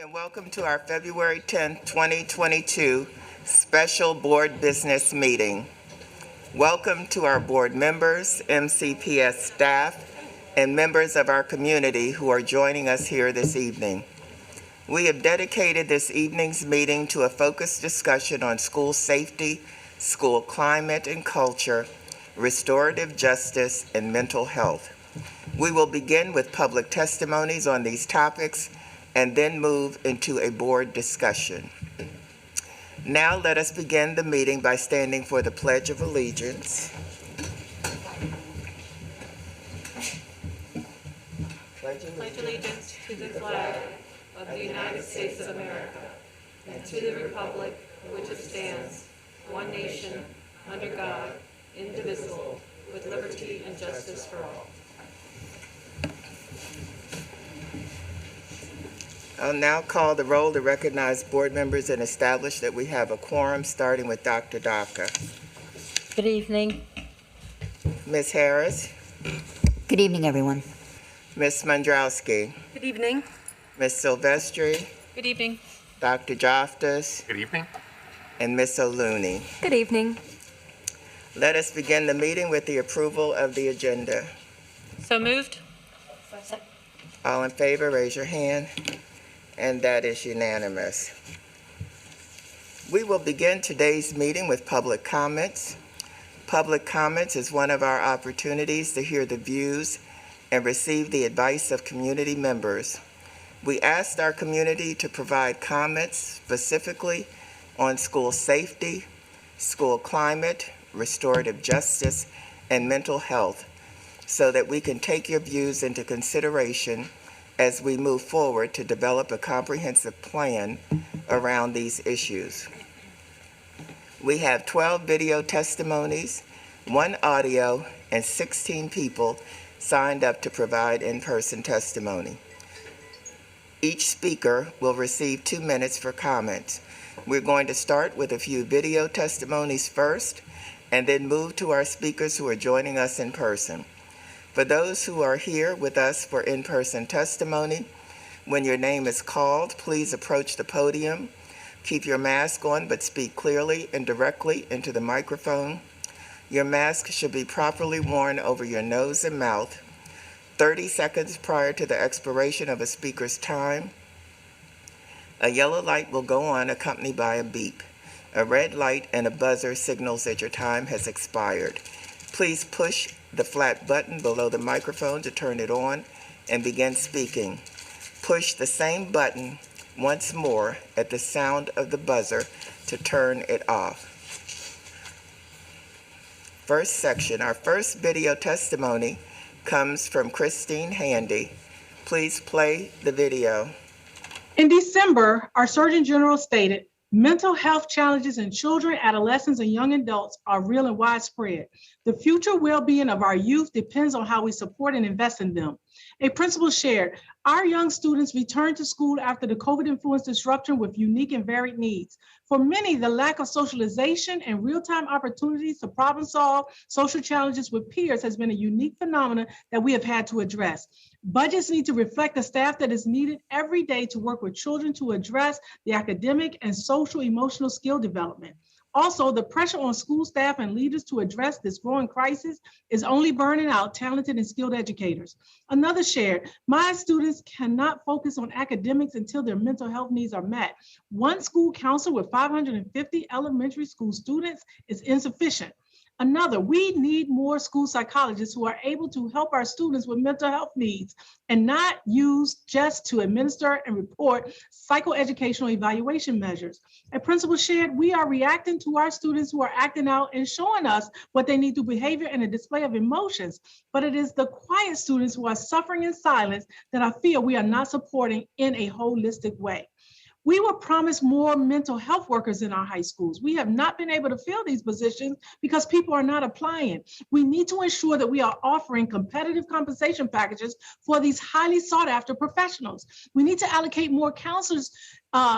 And welcome to our February 10th, 2022 special board business meeting. Welcome to our board members, MCPS staff, and members of our community who are joining us here this evening. We have dedicated this evening's meeting to a focused discussion on school safety, school climate and culture, restorative justice, and mental health. We will begin with public testimonies on these topics and then move into a board discussion. Now let us begin the meeting by standing for the Pledge of Allegiance. Pledge allegiance to the flag of the United States of America and to the republic for which it stands, one nation, under God, indivisible, with liberty and justice for all. I'll now call the roll to recognize board members and establish that we have a quorum, starting with Dr. Daka. Good evening. Ms. Harris, Good evening, everyone. Ms. Mandrowski, Good evening. Ms. Silvestri, Good evening. Dr. Joftas, Good evening. and Ms. O'Looney. Good evening. Let us begin the meeting with the approval of the agenda. So moved. All in favor, raise your hand. And that is unanimous. We will begin today's meeting with public comments. Public comments is one of our opportunities to hear the views and receive the advice of community members. We asked our community to provide comments specifically on school safety, school climate, restorative justice, and mental health, so that we can take your views into consideration as we move forward to develop a comprehensive plan around these issues. We have 12 video testimonies, 1 audio, and 16 people signed up to provide in-person testimony. Each speaker will receive 2 minutes for comments. We're going to start with a few video testimonies first, and then move to our speakers who are joining us in person. For those who are here with us for in-person testimony, when your name is called, please approach the podium. Keep your mask on, but speak clearly and directly into the microphone. Your mask should be properly worn over your nose and mouth. 30 seconds prior to the expiration of a speaker's time, a yellow light will go on accompanied by a beep. A red light and a buzzer signals that your time has expired. Please push the flat button below the microphone to turn it on and begin speaking. Push the same button once more at the sound of the buzzer to turn it off. First section, our first video testimony comes from Christine Handy. Please play the video. In December, our Surgeon General stated, mental health challenges in children, adolescents, and young adults are real and widespread. The future well-being of our youth depends on how we support and invest in them. A principal shared, our young students return to school after the COVID-influenced disruption with unique and varied needs. For many, the lack of socialization and real-time opportunities to problem solve social challenges with peers has been a unique phenomenon that we have had to address. Budgets need to reflect the staff that is needed every day to work with children to address the academic and social emotional skill development. Also, the pressure on school staff and leaders to address this growing crisis is only burning out talented and skilled educators. Another shared, my students cannot focus on academics until their mental health needs are met. One school counselor with 550 elementary school students is insufficient. Another, we need more school psychologists who are able to help our students with mental health needs and not used just to administer and report psychoeducational evaluation measures. A principal shared, we are reacting to our students who are acting out and showing us what they need through behavior and a display of emotions, but it is the quiet students who are suffering in silence that I feel we are not supporting in a holistic way. We were promised more mental health workers in our high schools. We have not been able to fill these positions because people are not applying. We need to ensure that we are offering competitive compensation packages for these highly sought after professionals. We need to allocate more counselors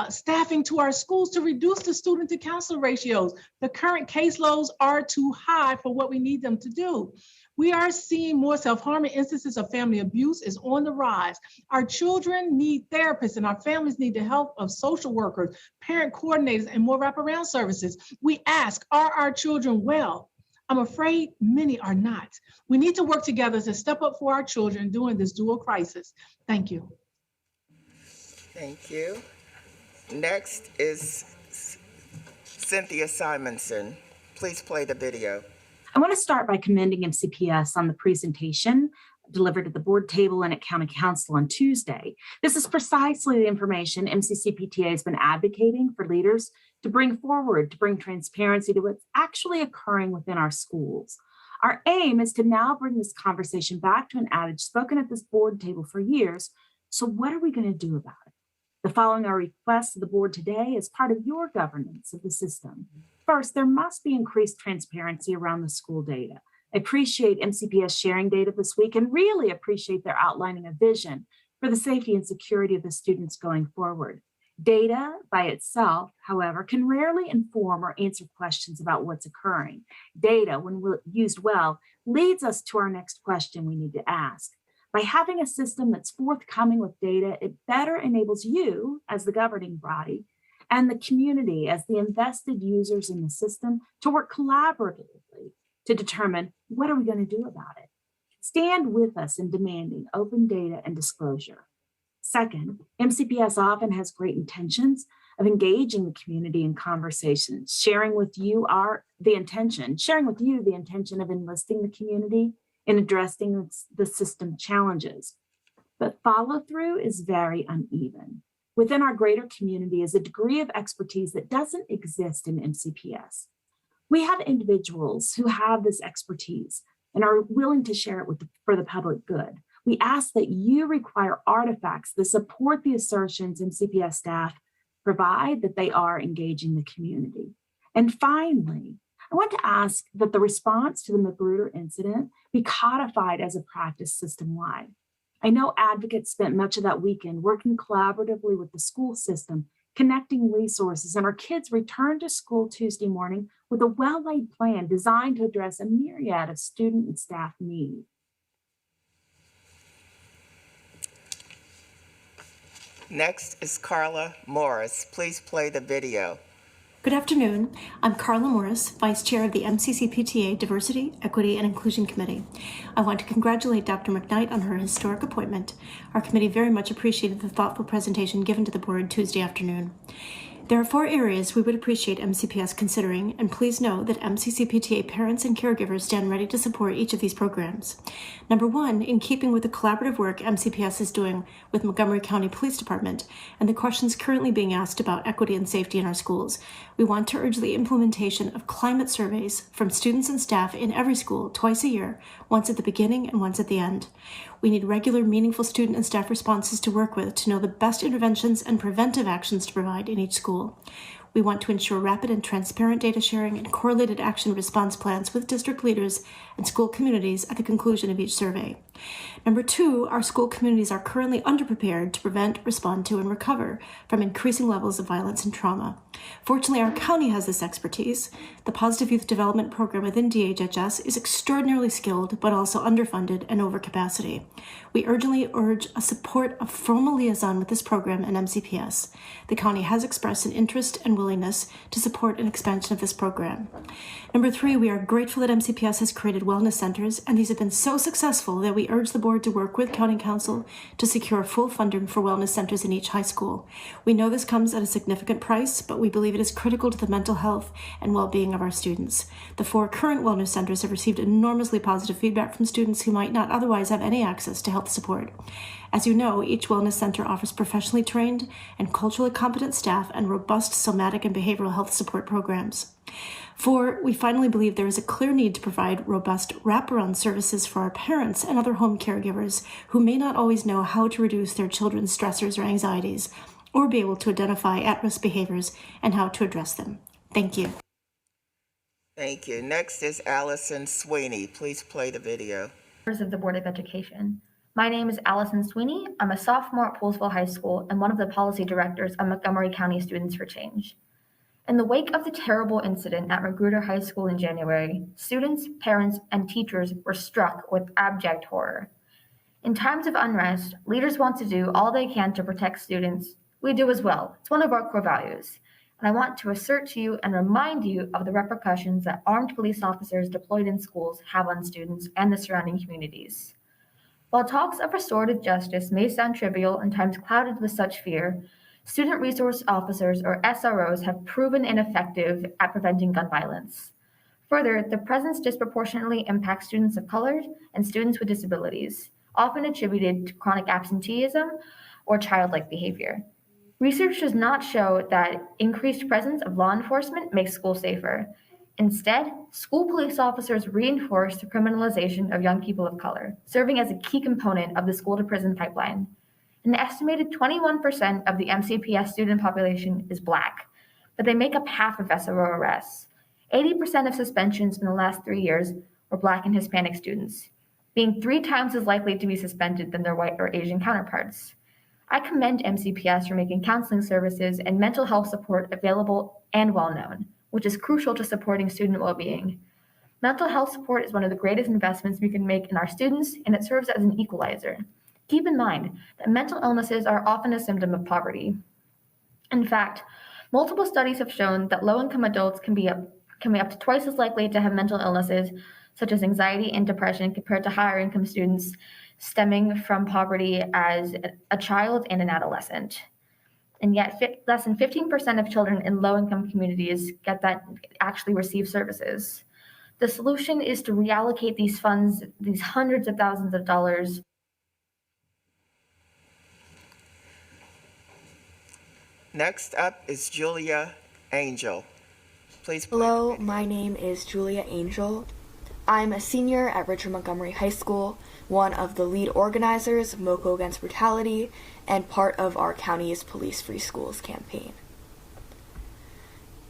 staffing to our schools to reduce the student to counselor ratios. The current caseloads are too high for what we need them to do. We are seeing more self-harming instances of family abuse is on the rise. Our children need therapists and our families need the help of social workers, parent coordinators, and more wraparound services. We ask, are our children well? I'm afraid many are not. We need to work together to step up for our children during this dual crisis. Thank you. Thank you. Next is Cynthia Simonson. Please play the video. I want to start by commending MCPS on the presentation delivered at the board table and at County Council on Tuesday. This is precisely the information MCCPTA has been advocating for leaders to bring forward, to bring transparency to what's actually occurring within our schools. Our aim is to now bring this conversation back to an adage spoken at this board table for years. So what are we going to do about it? The following are requests to the board today as part of your governance of the system. First, there must be increased transparency around the school data. I appreciate MCPS sharing data this week and really appreciate their outlining a vision for the safety and security of the students going forward. Data by itself, however, can rarely inform or answer questions about what's occurring. Data, when used well, leads us to our next question we need to ask. By having a system that's forthcoming with data, it better enables you as the governing body and the community as the invested users in the system to work collaboratively to determine what are we going to do about it. Stand with us in demanding open data and disclosure. Second, MCPS often has great intentions of engaging the community in conversations, sharing with you the intention of enlisting the community in addressing the system challenges. But follow through is very uneven. Within our greater community is a degree of expertise that doesn't exist in MCPS. We have individuals who have this expertise and are willing to share it for the public good. We ask that you require artifacts that support the assertions MCPS staff provide that they are engaging the community. And finally, I want to ask that the response to the Magruder incident be codified as a practice system-wide. I know advocates spent much of that weekend working collaboratively with the school system, connecting resources, and our kids returned to school Tuesday morning with a well-laid plan designed to address a myriad of student and staff needs. Next is Carla Morris. Please play the video. Good afternoon. I'm Carla Morris, Vice Chair of the MCCPTA Diversity, Equity, and Inclusion Committee. I want to congratulate Dr. McKnight on her historic appointment. Our committee very much appreciated the thoughtful presentation given to the board Tuesday afternoon. There are 4 areas we would appreciate MCPS considering, and please know that MCCPTA parents and caregivers stand ready to support each of these programs. Number 1, in keeping with the collaborative work MCPS is doing with Montgomery County Police Department and the questions currently being asked about equity and safety in our schools, we want to urge the implementation of climate surveys from students and staff in every school twice a year, once at the beginning and once at the end. We need regular, meaningful student and staff responses to work with to know the best interventions and preventive actions to provide in each school. We want to ensure rapid and transparent data sharing and correlated action response plans with district leaders and school communities at the conclusion of each survey. Number 2, our school communities are currently underprepared to prevent, respond to, and recover from increasing levels of violence and trauma. Fortunately, our county has this expertise. The Positive Youth Development Program within DHHS is extraordinarily skilled, but also underfunded and over capacity. We urgently urge a support of formal liaison with this program and MCPS. The county has expressed an interest and willingness to support an expansion of this program. Number 3, we are grateful that MCPS has created wellness centers, and these have been so successful that we urge the board to work with County Council to secure full funding for wellness centers in each high school. We know this comes at a significant price, but we believe it is critical to the mental health and well-being of our students. The 4 current wellness centers have received enormously positive feedback from students who might not otherwise have any access to health support. As you know, each wellness center offers professionally trained and culturally competent staff and robust somatic and behavioral health support programs. 4, we finally believe there is a clear need to provide robust wraparound services for our parents and other home caregivers who may not always know how to reduce their children's stressors or anxieties, or be able to identify at-risk behaviors and how to address them. Thank you. Thank you. Next is Allison Sweeney. Please play the video. Members of the Board of Education. My name is Allison Sweeney. I'm a sophomore at Poolsville High School and one of the policy directors of Montgomery County Students for Change. In the wake of the terrible incident at Magruder High School in January, students, parents, and teachers were struck with abject horror. In times of unrest, leaders want to do all they can to protect students. We do as well. It's one of our core values. And I want to assert to you and remind you of the repercussions that armed police officers deployed in schools have on students and the surrounding communities. While talks of restorative justice may sound trivial and times clouded with such fear, student resource officers, or SROs, have proven ineffective at preventing gun violence. Further, the presence disproportionately impacts students of color and students with disabilities, often attributed to chronic absenteeism or childlike behavior. Research does not show that increased presence of law enforcement makes schools safer. Instead, school police officers reinforce the criminalization of young people of color, serving as a key component of the school-to-prison pipeline. An estimated 21% of the MCPS student population is Black, but they make up half of SRO arrests. 80% of suspensions in the last 3 years were Black and Hispanic students, being 3 times as likely to be suspended than their white or Asian counterparts. I commend MCPS for making counseling services and mental health support available and well-known, which is crucial to supporting student well-being. Mental health support is one of the greatest investments we can make in our students, and it serves as an equalizer. Keep in mind that mental illnesses are often a symptom of poverty. In fact, multiple studies have shown that low-income adults can be up to twice as likely to have mental illnesses, such as anxiety and depression, compared to higher-income students stemming from poverty as a child and an adolescent. And yet, less than 15% of children in low-income communities actually receive services. The solution is to reallocate these funds, these hundreds of thousands of dollars. Next up is Julia Angel. Please play the Hello, video. my name is Julia Angel. I'm a senior at Richard Montgomery High School, one of the lead organizers of MoCo Against Brutality, and part of our county's Police Free Schools campaign.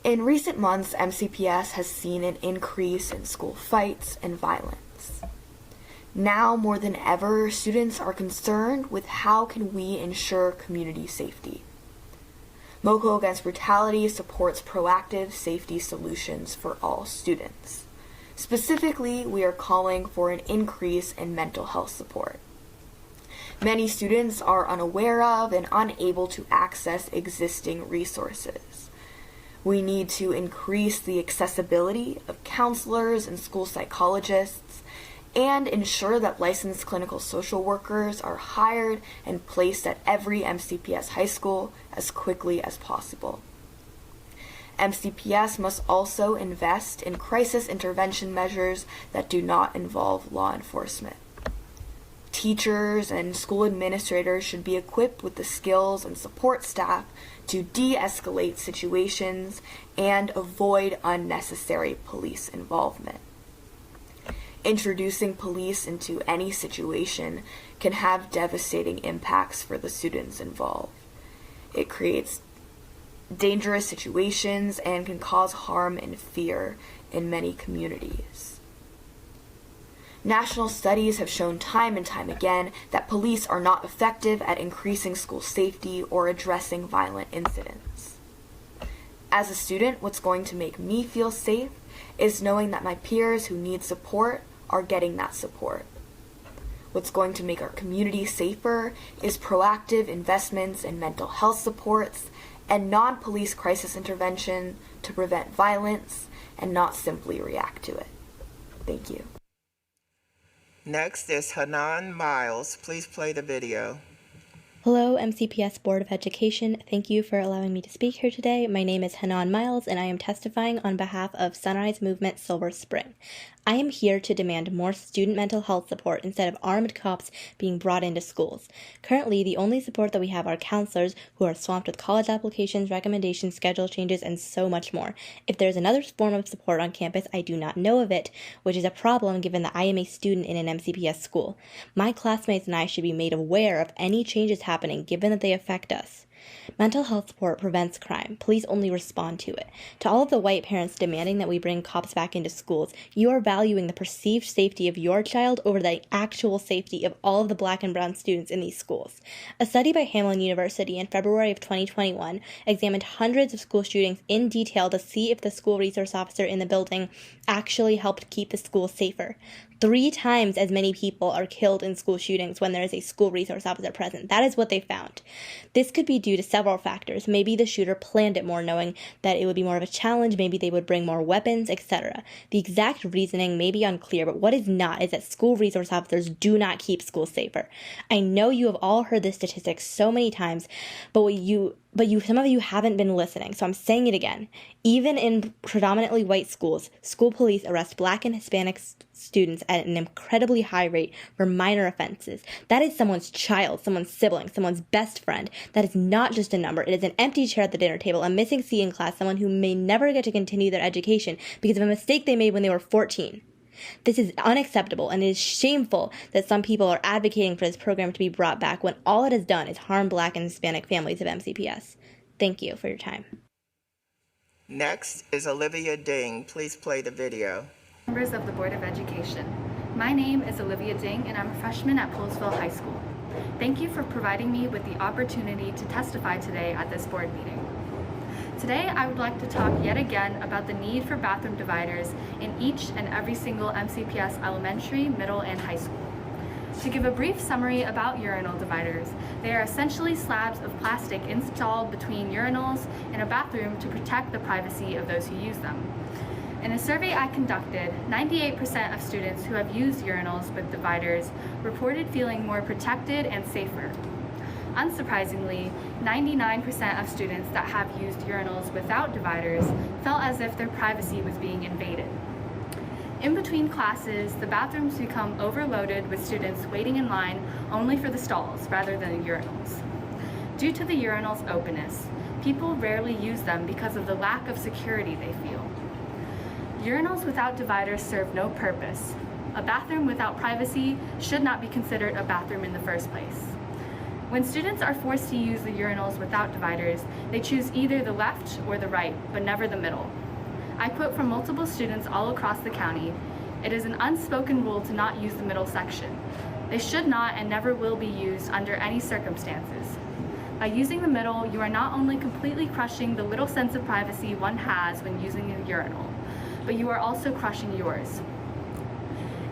In recent months, MCPS has seen an increase in school fights and violence. Now more than ever, students are concerned with how can we ensure community safety. MoCo Against Brutality supports proactive safety solutions for all students. Specifically, we are calling for an increase in mental health support. Many students are unaware of and unable to access existing resources. We need to increase the accessibility of counselors and school psychologists and ensure that licensed clinical social workers are hired and placed at every MCPS high school as quickly as possible. MCPS must also invest in crisis intervention measures that do not involve law enforcement. Teachers and school administrators should be equipped with the skills and support staff to de-escalate situations and avoid unnecessary police involvement. Introducing police into any situation can have devastating impacts for the students involved. It creates dangerous situations and can cause harm and fear in many communities. National studies have shown time and time again that police are not effective at increasing school safety or addressing violent incidents. As a student, what's going to make me feel safe is knowing that my peers who need support are getting that support. What's going to make our community safer is proactive investments in mental health supports and non-police crisis intervention to prevent violence and not simply react to it. Thank you. Next is Hanan Miles. Please play the video. Hello, MCPS Board of Education. Thank you for allowing me to speak here today. My name is Hanan Miles, and I am testifying on behalf of Sunrise Movement Silver Spring. I am here to demand more student mental health support instead of armed cops being brought into schools. Currently, the only support that we have are counselors who are swamped with college applications, recommendations, schedule changes, and so much more. If there's another form of support on campus, I do not know of it, which is a problem given that I am a student in an MCPS school. My classmates and I should be made aware of any changes happening given that they affect us. Mental health support prevents crime. Police only respond to it. To all of the white parents demanding that we bring cops back into schools, you are valuing the perceived safety of your child over the actual safety of all of the black and brown students in these schools. A study by Hamline University in February of 2021 examined hundreds of school shootings in detail to see if the school resource officer in the building actually helped keep the school safer. 3 times as many people are killed in school shootings when there is a school resource officer present. That is what they found. This could be due to several factors. Maybe the shooter planned it more, knowing that it would be more of a challenge. Maybe they would bring more weapons, etc. The exact reasoning may be unclear, but what is not is that school resource officers do not keep schools safer. I know you have all heard this statistic so many times, but some of you haven't been listening, so I'm saying it again. Even in predominantly white schools, school police arrest black and Hispanic students at an incredibly high rate for minor offenses. That is someone's child, someone's sibling, someone's best friend. That is not just a number. It is an empty chair at the dinner table, a missing seat in class, someone who may never get to continue their education because of a mistake they made when they were 14. This is unacceptable, and it is shameful that some people are advocating for this program to be brought back when all it has done is harm black and Hispanic families of MCPS. Thank you for your time. Next is Olivia Ding. Please play the video. Members of the Board of Education. My name is Olivia Ding, and I'm a freshman at Poolesville High School. Thank you for providing me with the opportunity to testify today at this board meeting. Today, I would like to talk yet again about the need for bathroom dividers in each and every single MCPS elementary, middle, and high school. To give a brief summary about urinal dividers, they are essentially slabs of plastic installed between urinals in a bathroom to protect the privacy of those who use them. In a survey I conducted, 98% of students who have used urinals with dividers reported feeling more protected and safer. Unsurprisingly, 99% of students that have used urinals without dividers felt as if their privacy was being invaded. In between classes, the bathrooms become overloaded with students waiting in line only for the stalls rather than the urinals. Due to the urinals' openness, people rarely use them because of the lack of security they feel. Urinals without dividers serve no purpose. A bathroom without privacy should not be considered a bathroom in the first place. When students are forced to use the urinals without dividers, they choose either the left or the right, but never the middle. I quote from multiple students all across the county, "It is an unspoken rule to not use the middle section. They should not and never will be used under any circumstances. By using the middle, you are not only completely crushing the little sense of privacy one has when using a urinal, but you are also crushing yours."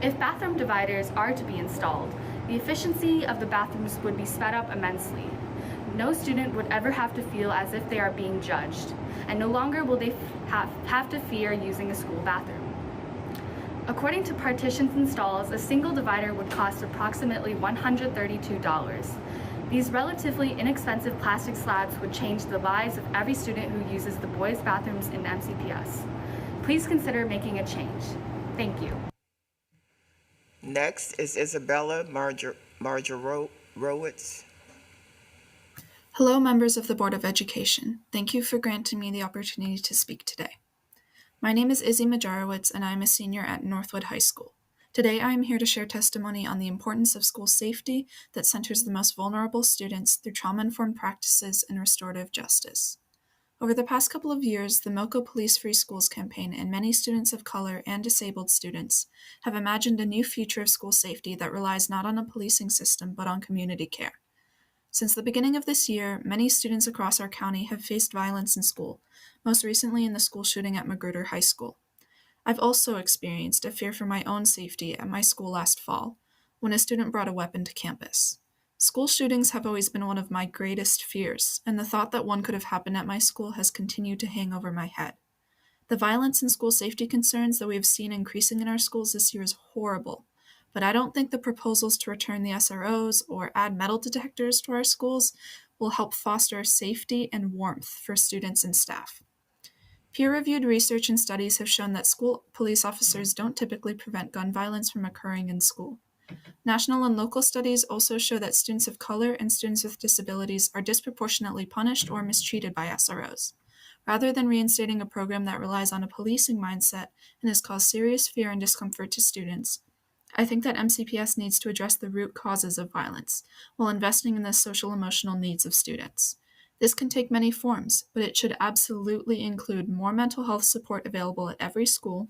If bathroom dividers are to be installed, the efficiency of the bathrooms would be sped up immensely. No student would ever have to feel as if they are being judged, and no longer will they have to fear using a school bathroom. According to Partitions and Stalls, a single divider would cost approximately $132. These relatively inexpensive plastic slabs would change the lives of every student who uses the boys' bathrooms in MCPS. Please consider making a change. Thank you. Next is Isabella Margerowitz. Hello, members of the Board of Education. Thank you for granting me the opportunity to speak today. My name is Izzy Majarowitz, and I am a senior at Northwood High School. Today, I am here to share testimony on the importance of school safety that centers the most vulnerable students through trauma-informed practices and restorative justice. Over the past couple of years, the MoCo Police Free Schools campaign and many students of color and disabled students have imagined a new future of school safety that relies not on a policing system but on community care. Since the beginning of this year, many students across our county have faced violence in school, most recently in the school shooting at Magruder High School. I've also experienced a fear for my own safety at my school last fall, when a student brought a weapon to campus. School shootings have always been one of my greatest fears, and the thought that one could have happened at my school has continued to hang over my head. The violence and school safety concerns that we have seen increasing in our schools this year is horrible, but I don't think the proposals to return the SROs or add metal detectors to our schools will help foster safety and warmth for students and staff. Peer-reviewed research and studies have shown that school police officers don't typically prevent gun violence from occurring in school. National and local studies also show that students of color and students with disabilities are disproportionately punished or mistreated by SROs. Rather than reinstating a program that relies on a policing mindset and has caused serious fear and discomfort to students, I think that MCPS needs to address the root causes of violence while investing in the social-emotional needs of students. This can take many forms, but it should absolutely include more mental health support available at every school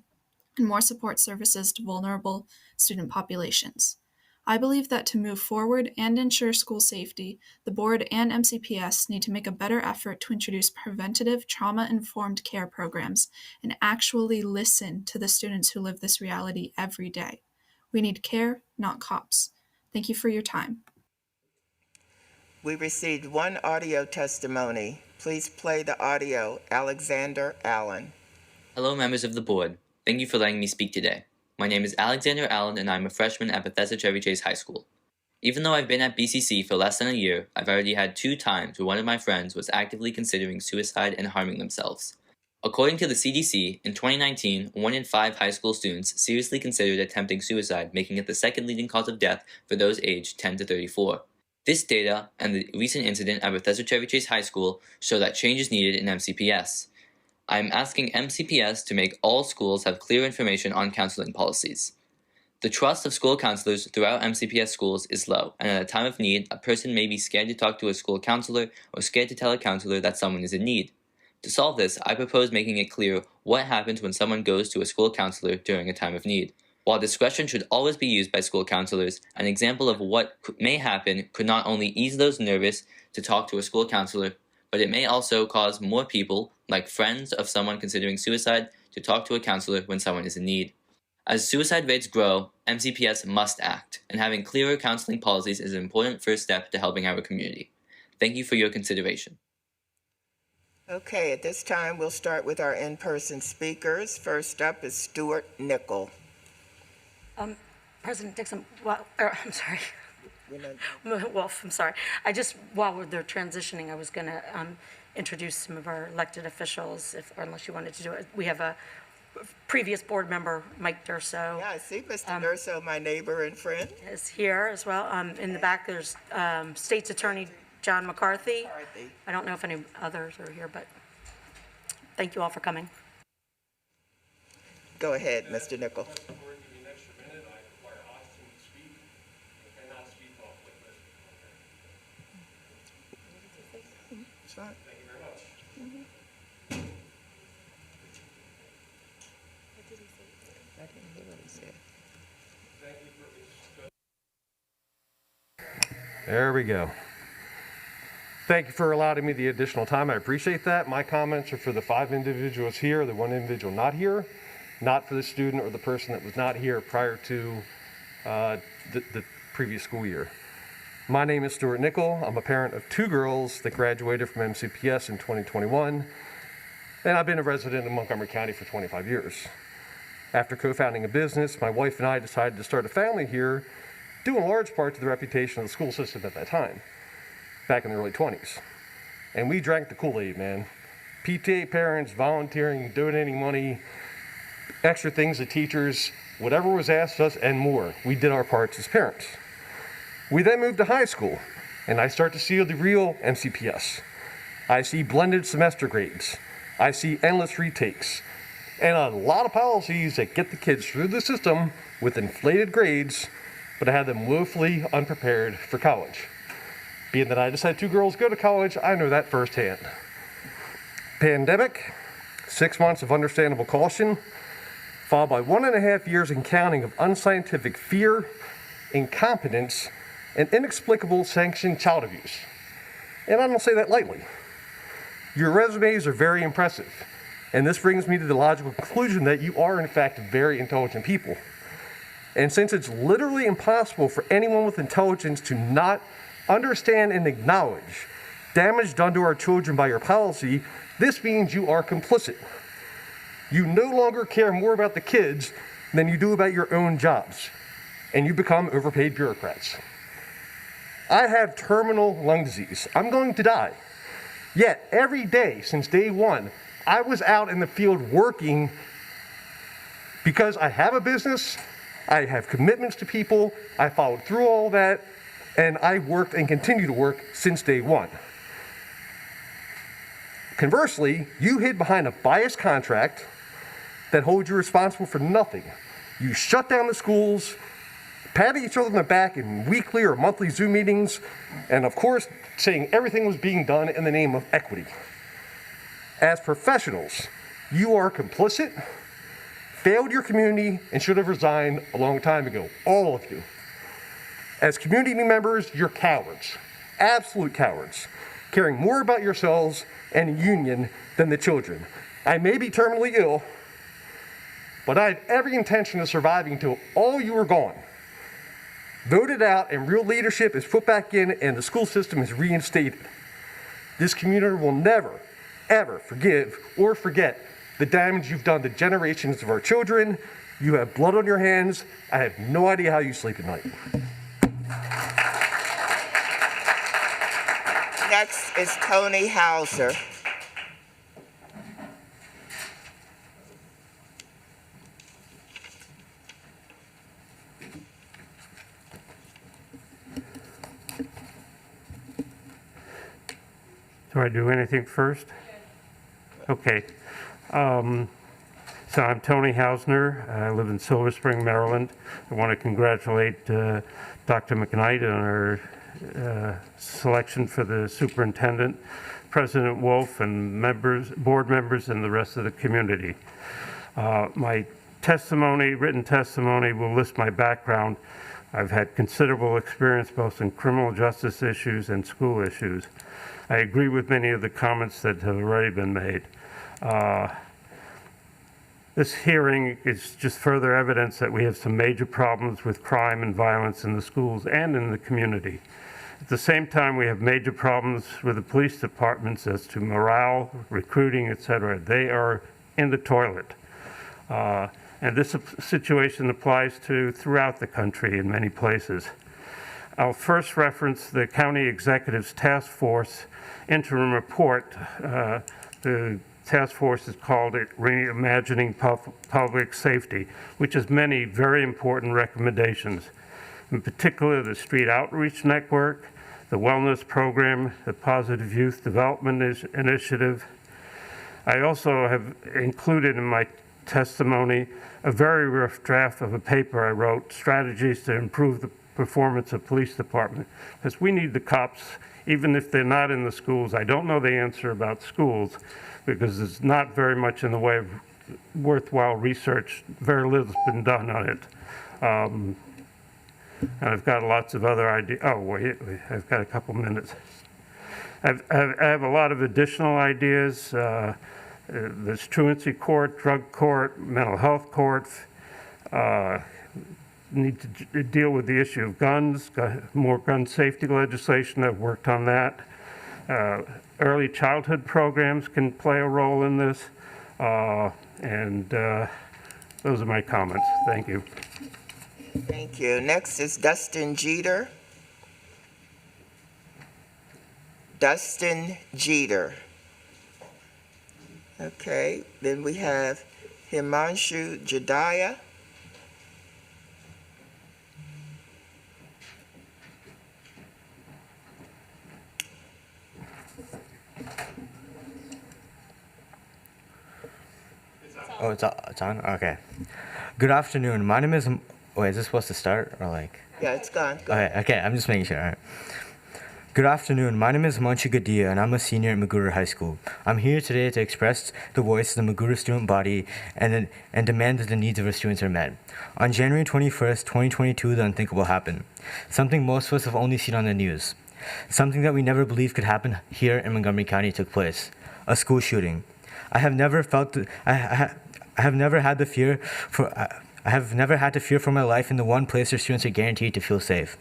and more support services to vulnerable student populations. I believe that to move forward and ensure school safety, the board and MCPS need to make a better effort to introduce preventative trauma-informed care programs and actually listen to the students who live this reality every day. We need care, not cops. Thank you for your time. We received one audio testimony. Please play the audio. Alexander Allen. Hello, members of the board. Thank you for letting me speak today. My name is Alexander Allen, and I'm a freshman at Bethesda Chevy Chase High School. Even though I've been at BCC for less than a year, I've already had 2 times where one of my friends was actively considering suicide and harming themselves. According to the CDC, in 2019, 1 in 5 high school students seriously considered attempting suicide, making it the second leading cause of death for those aged 10 to 34. This data and the recent incident at Bethesda Chevy Chase High School show that change is needed in MCPS. I'm asking MCPS to make all schools have clear information on counseling policies. The trust of school counselors throughout MCPS schools is low, and at a time of need, a person may be scared to talk to a school counselor or scared to tell a counselor that someone is in need. To solve this, I propose making it clear what happens when someone goes to a school counselor during a time of need. While discretion should always be used by school counselors, an example of what may happen could not only ease those nervous to talk to a school counselor, but it may also cause more people, like friends of someone considering suicide, to talk to a counselor when someone is in need. As suicide rates grow, MCPS must act, and having clearer counseling policies is an important first step to helping our community. Thank you for your consideration. Okay, at this time, we'll start with our in-person speakers. First up is Stuart Nickel. President Dixon, I'm sorry. Wolf, I'm sorry. While they're transitioning, I was going to introduce some of our elected officials, unless you wanted to do it. We have a previous board member, Mike Durso. Yeah, I see Mr. Durso, my neighbor and friend. Is here as well. In the back, there's State's Attorney John McCarthy. I don't know if any others are here, but thank you all for coming. Go ahead, Mr. Nickel. Thank you very much. I didn't hear what he said. There we go. Thank you for allowing me the additional time. I appreciate that. My comments are for the 5 individuals here, the 1 individual not here, not for the student or the person that was not here prior to the previous school year. My name is Stuart Nickel. I'm a parent of 2 girls that graduated from MCPS in 2021, and I've been a resident of Montgomery County for 25 years. After co-founding a business, my wife and I decided to start a family here, due in large part to the reputation of the school system at that time, back in the early 20s. And we drank the Kool-Aid, man. PTA parents, volunteering, donating money, extra things to teachers, whatever was asked of us and more. We did our parts as parents. We then moved to high school, and I start to see the real MCPS. I see blended semester grades. I see endless retakes, and a lot of policies that get the kids through the system with inflated grades, but I had them woefully unprepared for college. Being that I just had 2 girls go to college, I know that firsthand. Pandemic, 6 months of understandable caution, followed by 1.5 years and counting of unscientific fear, incompetence, and inexplicable sanctioned child abuse. And I don't say that lightly. Your resumes are very impressive, and this brings me to the logical conclusion that you are in fact very intelligent people. And since it's literally impossible for anyone with intelligence to not understand and acknowledge damage done to our children by your policy, this means you are complicit. You no longer care more about the kids than you do about your own jobs, and you become overpaid bureaucrats. I have terminal lung disease. I'm going to die. Yet, every day since day 1, I was out in the field working because I have a business, I have commitments to people, I followed through all that, and I worked and continue to work since day 1. Conversely, you hid behind a biased contract that holds you responsible for nothing. You shut down the schools, patting each other on the back in weekly or monthly Zoom meetings, and of course, saying everything was being done in the name of equity. As professionals, you are complicit, failed your community, and should have resigned a long time ago, all of you. As community members, you're cowards, absolute cowards, caring more about yourselves and the union than the children. I may be terminally ill, but I had every intention of surviving until all you were gone. Voted out and real leadership is put back in and the school system is reinstated. This community will never, ever forgive or forget the damage you've done to generations of our children. You have blood on your hands. I have no idea how you sleep at night. Next is Tony Hauser. Do I do anything first? Okay. So I'm Tony Hausner. I live in Silver Spring, Maryland. I want to congratulate Dr. McKnight on her selection for the superintendent, President Wolf, and board members, and the rest of the community. My testimony, written testimony, will list my background. I've had considerable experience both in criminal justice issues and school issues. I agree with many of the comments that have already been made. This hearing is just further evidence that we have some major problems with crime and violence in the schools and in the community. At the same time, we have major problems with the police departments as to morale, recruiting, etc. They are in the toilet. And this situation applies to throughout the country in many places. I'll first reference the County Executive's Task Force interim report. The task force has called it Reimagining Public Safety, which has many very important recommendations. In particular, the Street Outreach Network, the Wellness Program, the Positive Youth Development Initiative. I also have included in my testimony a very rough draft of a paper I wrote, Strategies to Improve the Performance of Police Department, because we need the cops, even if they're not in the schools. I don't know the answer about schools, because there's not very much in the way of worthwhile research. Very little's been done on it. And I've got lots of other ideas. Oh, wait, I've got a couple minutes. I have a lot of additional ideas. There's truancy court, drug court, mental health court. Need to deal with the issue of guns, more gun safety legislation. I've worked on that. Early childhood programs can play a role in this. And those are my comments. Thank you. Thank you. Next is Dustin Jeter. Dustin Jeter. Okay, then we have Himanshu Jadiah. Oh, it's on? Okay. Good afternoon. My name is... Wait, is this supposed to start? Or like... Yeah, it's gone. Go okay, I'm just making sure. All right. Good afternoon. My name is Himanshu Jadiah, and I'm a senior at Magruder High School. I'm here today to express the voice of the Magruder student body and demand that the needs of our students are met. On January 21st, 2022, the unthinkable happened. Something most of us have only seen on the news. Something that we never believed could happen here in Montgomery County took place. A school shooting. I have never had to fear for my life in the one place where students are guaranteed to feel safe.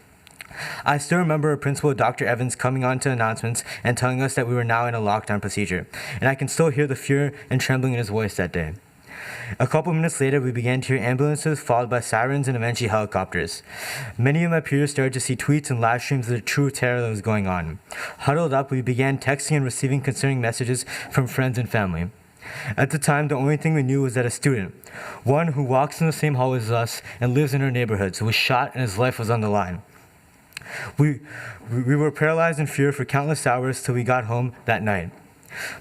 I still remember our principal, Dr. Evans, coming on to announcements and telling us that we were now in a lockdown procedure, and I can still hear the fear and trembling in his voice that day. A couple minutes later, we began to hear ambulances followed by sirens and eventually helicopters. Many of my peers started to see tweets and live streams of the true terror that was going on. Huddled up, we began texting and receiving concerning messages from friends and family. At the time, the only thing we knew was that a student, one who walks in the same hall as us and lives in our neighborhoods, was shot and his life was on the line. We were paralyzed in fear for countless hours till we got home that night.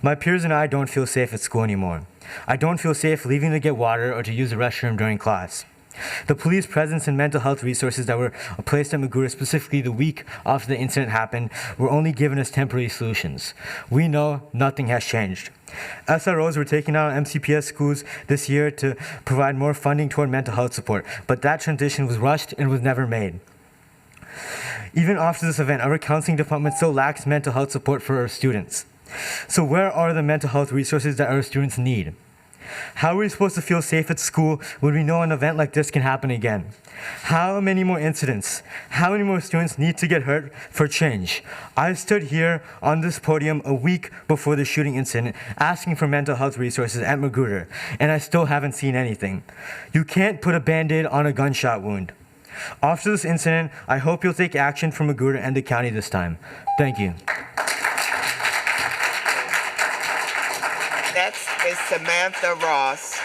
My peers and I don't feel safe at school anymore. I don't feel safe leaving to get water or to use the restroom during class. The police presence and mental health resources that were placed at Magruder specifically the week after the incident happened were only given as temporary solutions. We know nothing has changed. SROs were taken out of MCPS schools this year to provide more funding toward mental health support, but that transition was rushed and was never made. Even after this event, our counseling department still lacks mental health support for our students. So where are the mental health resources that our students need? How are we supposed to feel safe at school when we know an event like this can happen again? How many more incidents? How many more students need to get hurt for change? I stood here on this podium a week before the shooting incident asking for mental health resources at Magruder, and I still haven't seen anything. You can't put a Band-Aid on a gunshot wound. After this incident, I hope you'll take action for Magruder and the county this time. Thank you. Next is Samantha Ross.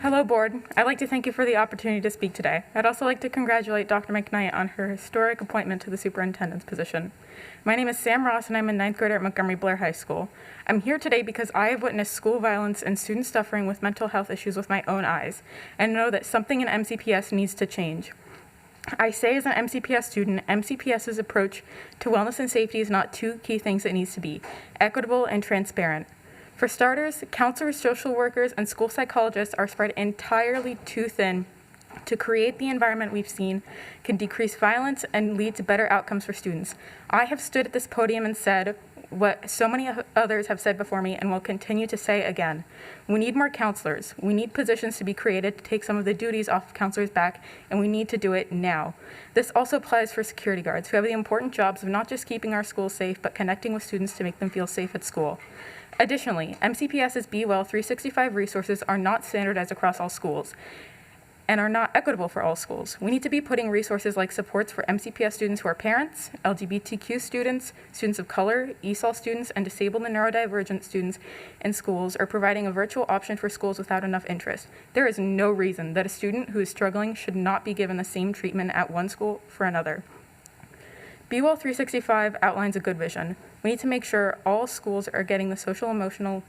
Hello, Board. I'd like to thank you for the opportunity to speak today. I'd also like to congratulate Dr. McKnight on her historic appointment to the superintendent's position. My name is Sam Ross, and I'm a 9th grader at Montgomery Blair High School. I'm here today because I have witnessed school violence and students suffering with mental health issues with my own eyes, and know that something in MCPS needs to change. I say as an MCPS student, MCPS's approach to wellness and safety is not two key things it needs to be: equitable and transparent. For starters, counselors, social workers, and school psychologists are spread entirely too thin to create the environment we've seen can decrease violence and lead to better outcomes for students. I have stood at this podium and said what so many others have said before me and will continue to say again. We need more counselors. We need positions to be created to take some of the duties off of counselors' back, and we need to do it now. This also applies for security guards, who have the important jobs of not just keeping our schools safe, but connecting with students to make them feel safe at school. Additionally, MCPS's Be Well 365 resources are not standardized across all schools and are not equitable for all schools. We need to be putting resources like supports for MCPS students who are parents, LGBTQ students, students of color, ESOL students, and disabled and neurodivergent students in schools, or providing a virtual option for schools without enough interest. There is no reason that a student who is struggling should not be given the same treatment at one school for another. Be Well 365 outlines a good vision. We need to make sure all schools are getting the social emotional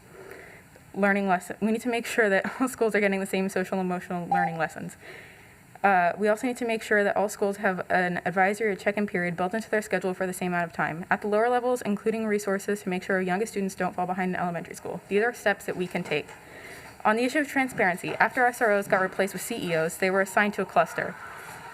learning lesson. We need to make sure that all schools are getting the same social emotional learning lessons. We also need to make sure that all schools have an advisory or check-in period built into their schedule for the same amount of time. At the lower levels, including resources to make sure our youngest students don't fall behind in elementary school. These are steps that we can take. On the issue of transparency, after SROs got replaced with CEOs, they were assigned to a cluster.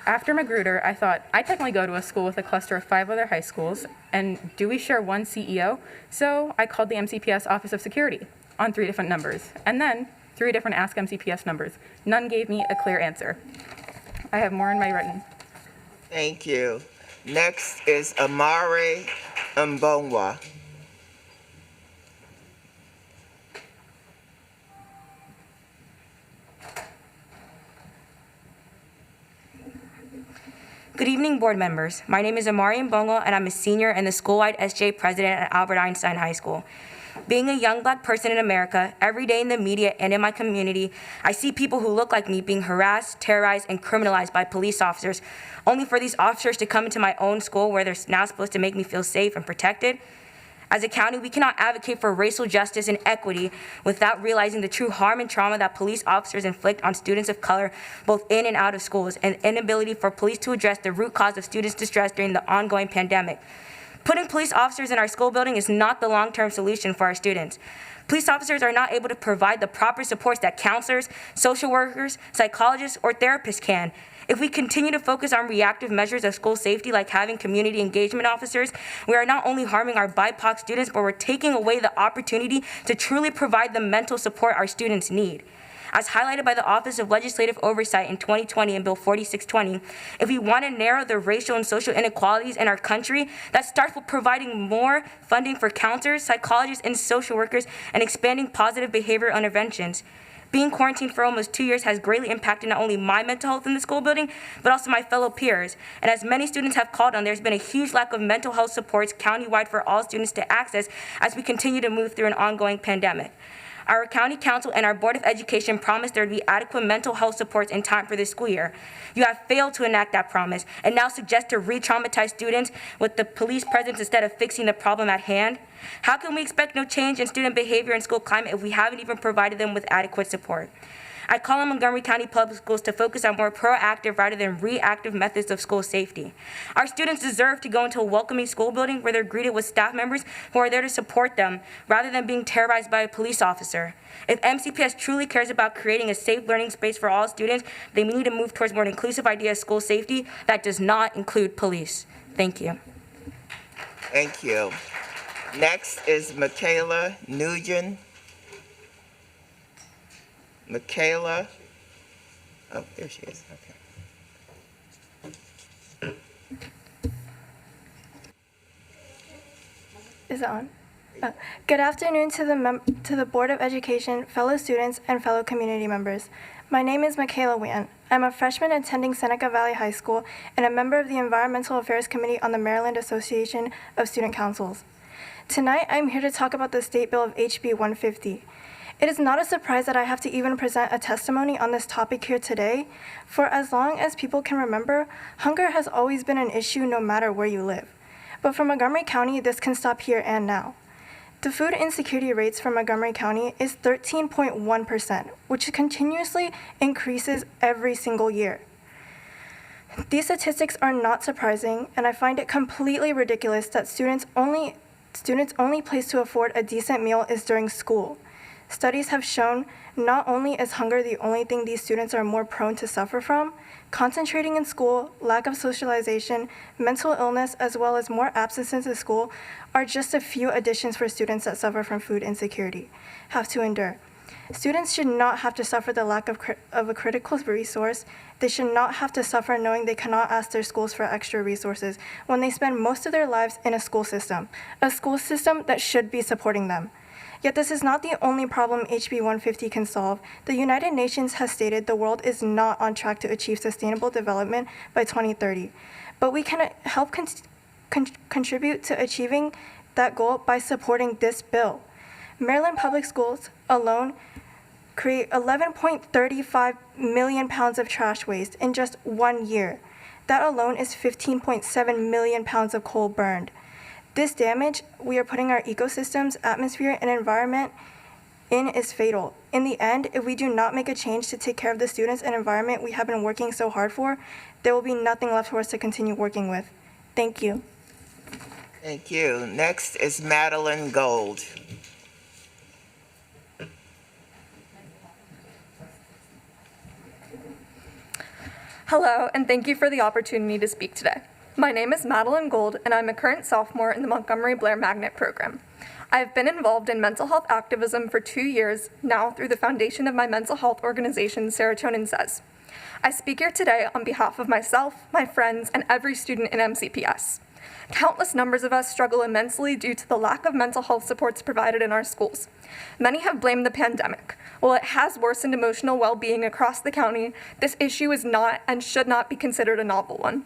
After Magruder, I thought, I technically go to a school with a cluster of 5 other high schools, and do we share one CEO? So I called the MCPS Office of Security on 3 different numbers, and then 3 different Ask MCPS numbers. None gave me a clear answer. I have more in my written. Thank you. Next is Amari Mbongwa. Good evening, board members. My name is Amari Mbongo, and I'm a senior and the school-wide SJ president at Albert Einstein High School. Being a young Black person in America, every day in the media and in my community, I see people who look like me being harassed, terrorized, and criminalized by police officers, only for these officers to come into my own school where they're now supposed to make me feel safe and protected. As a county, we cannot advocate for racial justice and equity without realizing the true harm and trauma that police officers inflict on students of color, both in and out of schools, and inability for police to address the root cause of students' distress during the ongoing pandemic. Putting police officers in our school building is not the long-term solution for our students. Police officers are not able to provide the proper supports that counselors, social workers, psychologists, or therapists can. If we continue to focus on reactive measures of school safety, like having community engagement officers, we are not only harming our BIPOC students, but we're taking away the opportunity to truly provide the mental support our students need. As highlighted by the Office of Legislative Oversight in 2020 in Bill 4620, if we want to narrow the racial and social inequalities in our country, that starts with providing more funding for counselors, psychologists, and social workers, and expanding positive behavioral interventions. Being quarantined for almost 2 years has greatly impacted not only my mental health in the school building, but also my fellow peers. And as many students have called on, there's been a huge lack of mental health supports countywide for all students to access as we continue to move through an ongoing pandemic. Our county council and our Board of Education promised there would be adequate mental health supports in time for this school year. You have failed to enact that promise and now suggest to re-traumatize students with the police presence instead of fixing the problem at hand. How can we expect no change in student behavior and school climate if we haven't even provided them with adequate support? I call on Montgomery County Public Schools to focus on more proactive rather than reactive methods of school safety. Our students deserve to go into a welcoming school building where they're greeted with staff members who are there to support them rather than being terrorized by a police officer. If MCPS truly cares about creating a safe learning space for all students, then we need to move towards more inclusive idea of school safety that does not include police. Thank you. Thank you. Next is Michaela Nugent. Michaela, oh, there she is, okay. Is it on? Good afternoon to the Board of Education, fellow students, and fellow community members. My name is Michaela Wan. I'm a freshman attending Seneca Valley High School and a member of the Environmental Affairs Committee on the Maryland Association of Student Councils. Tonight, I'm here to talk about the State Bill of HB 150. It is not a surprise that I have to even present a testimony on this topic here today. For as long as people can remember, hunger has always been an issue no matter where you live. But for Montgomery County, this can stop here and now. The food insecurity rates for Montgomery County is 13.1%, which continuously increases every single year. These statistics are not surprising, and I find it completely ridiculous that students' only place to afford a decent meal is during school. Studies have shown not only is hunger the only thing these students are more prone to suffer from, concentrating in school, lack of socialization, mental illness, as well as more absences in school are just a few additions for students that suffer from food insecurity have to endure. Students should not have to suffer the lack of a critical resource. They should not have to suffer knowing they cannot ask their schools for extra resources when they spend most of their lives in a school system that should be supporting them. Yet this is not the only problem HB 150 can solve. The United Nations has stated the world is not on track to achieve sustainable development by 2030. But we can help contribute to achieving that goal by supporting this bill. Maryland public schools alone create 11.35 million pounds of trash waste in just 1 year. That alone is 15.7 million pounds of coal burned. This damage we are putting our ecosystems, atmosphere, and environment in is fatal. In the end, if we do not make a change to take care of the students and environment we have been working so hard for, there will be nothing left for us to continue working with. Thank you. Thank you. Next is Madeline Gold. Hello, and thank you for the opportunity to speak today. My name is Madeline Gold, and I'm a current sophomore in the Montgomery Blair Magnet Program. I have been involved in mental health activism for 2 years now through the foundation of my mental health organization, Serotonin Says. I speak here today on behalf of myself, my friends, and every student in MCPS. Countless numbers of us struggle immensely due to the lack of mental health supports provided in our schools. Many have blamed the pandemic. While it has worsened emotional well-being across the county, this issue is not and should not be considered a novel one.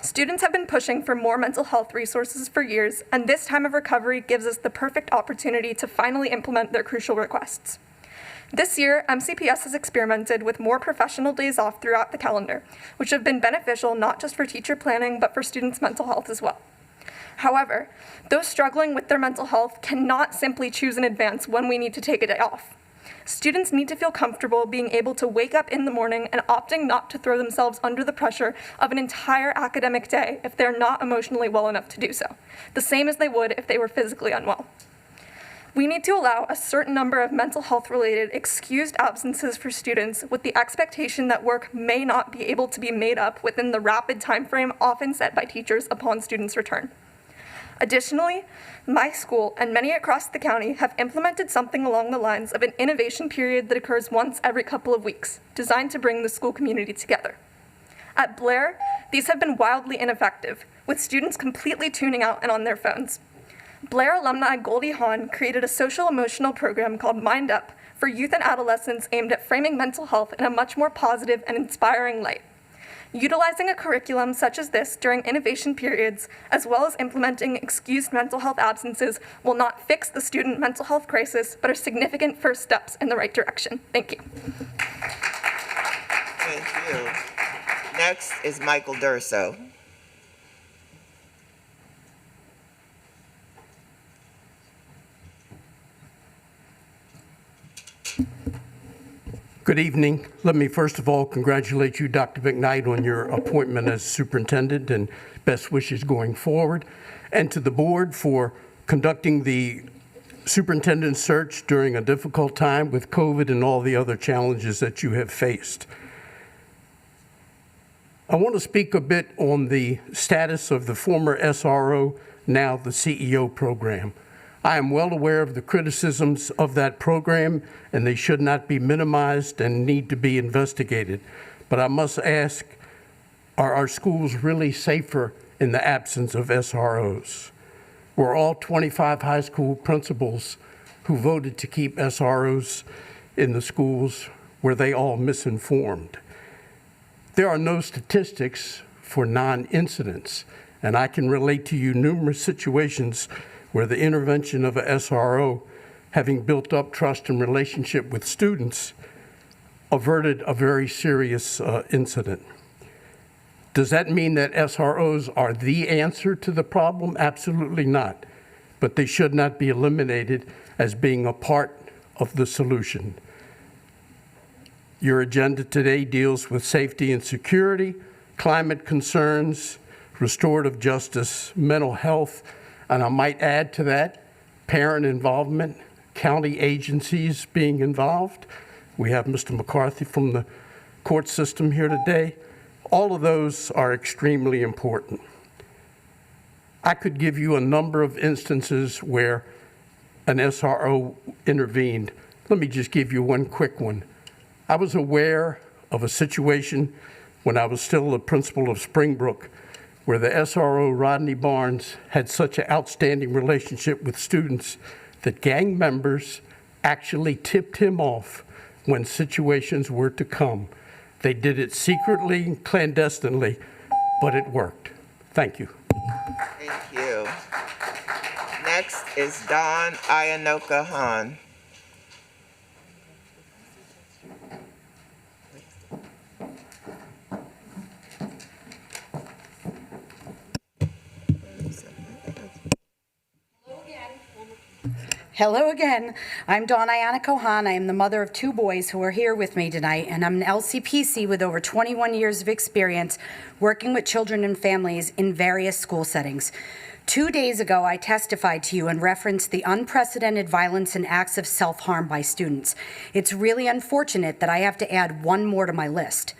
Students have been pushing for more mental health resources for years, and this time of recovery gives us the perfect opportunity to finally implement their crucial requests. This year, MCPS has experimented with more professional days off throughout the calendar, which have been beneficial not just for teacher planning, but for students' mental health as well. However, those struggling with their mental health cannot simply choose in advance when we need to take a day off. Students need to feel comfortable being able to wake up in the morning and opting not to throw themselves under the pressure of an entire academic day if they're not emotionally well enough to do so, the same as they would if they were physically unwell. We need to allow a certain number of mental health-related excused absences for students with the expectation that work may not be able to be made up within the rapid timeframe often set by teachers upon students' return. Additionally, my school and many across the county have implemented something along the lines of an innovation period that occurs once every couple of weeks, designed to bring the school community together. At Blair, these have been wildly ineffective, with students completely tuning out and on their phones. Blair alumni Goldie Hawn created a social-emotional program called Mind Up for youth and adolescents aimed at framing mental health in a much more positive and inspiring light. Utilizing a curriculum such as this during innovation periods, as well as implementing excused mental health absences, will not fix the student mental health crisis, but are significant first steps in the right direction. Thank you. Thank you. Next is Michael Durso. Good evening. Let me first of all congratulate you, Dr. McKnight, on your appointment as superintendent, and best wishes going forward, and to the board for conducting the superintendent search during a difficult time with COVID and all the other challenges that you have faced. I want to speak a bit on the status of the former SRO, now the CEO program. I am well aware of the criticisms of that program, and they should not be minimized and need to be investigated. But I must ask, are our schools really safer in the absence of SROs? Were all 25 high school principals who voted to keep SROs in the schools, were they all misinformed? There are no statistics for non-incidents, and I can relate to you numerous situations where the intervention of a SRO, having built up trust and relationship with students, averted a very serious incident. Does that mean that SROs are the answer to the problem? Absolutely not. But they should not be eliminated as being a part of the solution. Your agenda today deals with safety and security, climate concerns, restorative justice, mental health, and I might add to that, parent involvement, county agencies being involved. We have Mr. McCarthy from the court system here today. All of those are extremely important. I could give you a number of instances where an SRO intervened. Let me just give you one quick one. I was aware of a situation when I was still the principal of Springbrook, where the SRO, Rodney Barnes, had such an outstanding relationship with students that gang members actually tipped him off when situations were to come. They did it secretly, clandestinely, but it worked. Thank you. Thank you. Next is Don Ayanoka Han. Hello again. I'm Dawn Ayana Kohan. I am the mother of 2 boys who are here with me tonight, and I'm an LCPC with over 21 years of experience working with children and families in various school settings. 2 days ago, I testified to you and referenced the unprecedented violence and acts of self-harm by students. It's really unfortunate that I have to add one more to my list.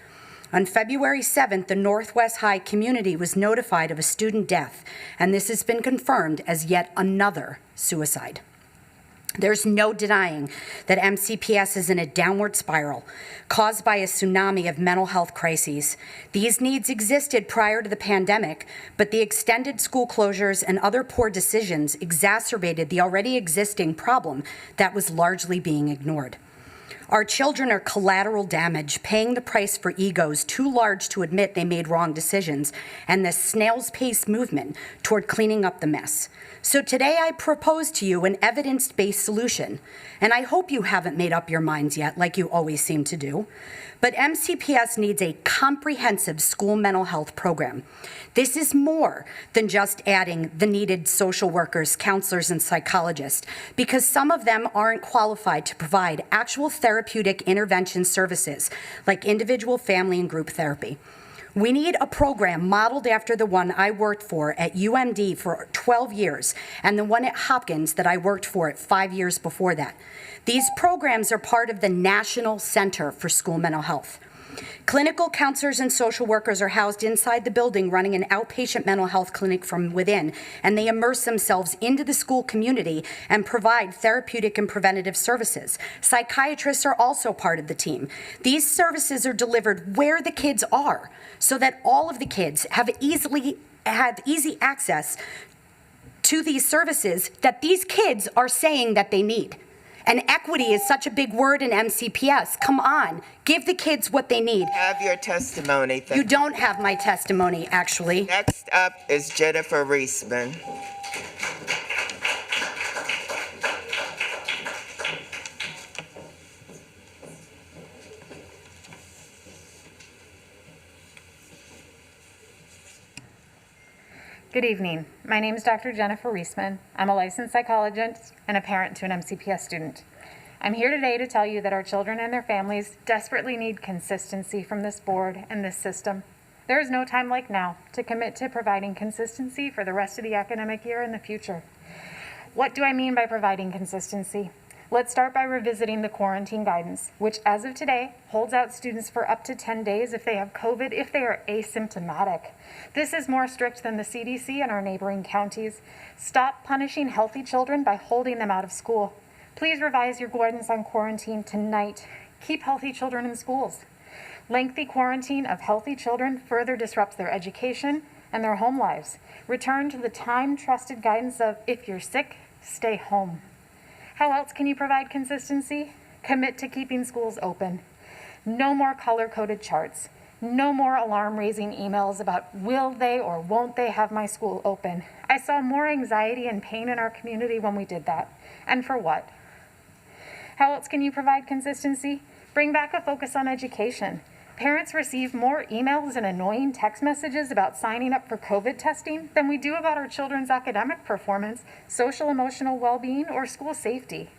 On February 7th, the Northwest High community was notified of a student death, and this has been confirmed as yet another suicide. There's no denying that MCPS is in a downward spiral caused by a tsunami of mental health crises. These needs existed prior to the pandemic, but the extended school closures and other poor decisions exacerbated the already existing problem that was largely being ignored. Our children are collateral damage, paying the price for egos too large to admit they made wrong decisions, and the snail's pace movement toward cleaning up the mess. So today I propose to you an evidence-based solution, and I hope you haven't made up your minds yet, like you always seem to do. But MCPS needs a comprehensive school mental health program. This is more than just adding the needed social workers, counselors, and psychologists, because some of them aren't qualified to provide actual therapeutic intervention services like individual, family, and group therapy. We need a program modeled after the one I worked for at UMD for 12 years and the one at Hopkins that I worked for at 5 years before that. These programs are part of the National Center for School Mental Health. Clinical counselors and social workers are housed inside the building running an outpatient mental health clinic from within, and they immerse themselves into the school community and provide therapeutic and preventative services. Psychiatrists are also part of the team. These services are delivered where the kids are so that all of the kids have easy access to these services that these kids are saying that they need. And equity is such a big word in MCPS. Come on, give the kids what they need. Have your testimony. You don't have my testimony, actually. Next up is Jennifer Reisman. Good evening. My name is Dr. Jennifer Reisman. I'm a licensed psychologist and a parent to an MCPS student. I'm here today to tell you that our children and their families desperately need consistency from this board and this system. There is no time like now to commit to providing consistency for the rest of the academic year and the future. What do I mean by providing consistency? Let's start by revisiting the quarantine guidance, which as of today holds out students for up to 10 days if they have COVID, if they are asymptomatic. This is more strict than the CDC and our neighboring counties. Stop punishing healthy children by holding them out of school. Please revise your guidance on quarantine tonight. Keep healthy children in schools. Lengthy quarantine of healthy children further disrupts their education and their home lives. Return to the time-trusted guidance of, if you're sick, stay home. How else can you provide consistency? Commit to keeping schools open. No more color-coded charts. No more alarm-raising emails about will they or won't they have my school open. I saw more anxiety and pain in our community when we did that. And for what? How else can you provide consistency? Bring back a focus on education. Parents receive more emails and annoying text messages about signing up for COVID testing than we do about our children's academic performance, social emotional well-being, or school safety.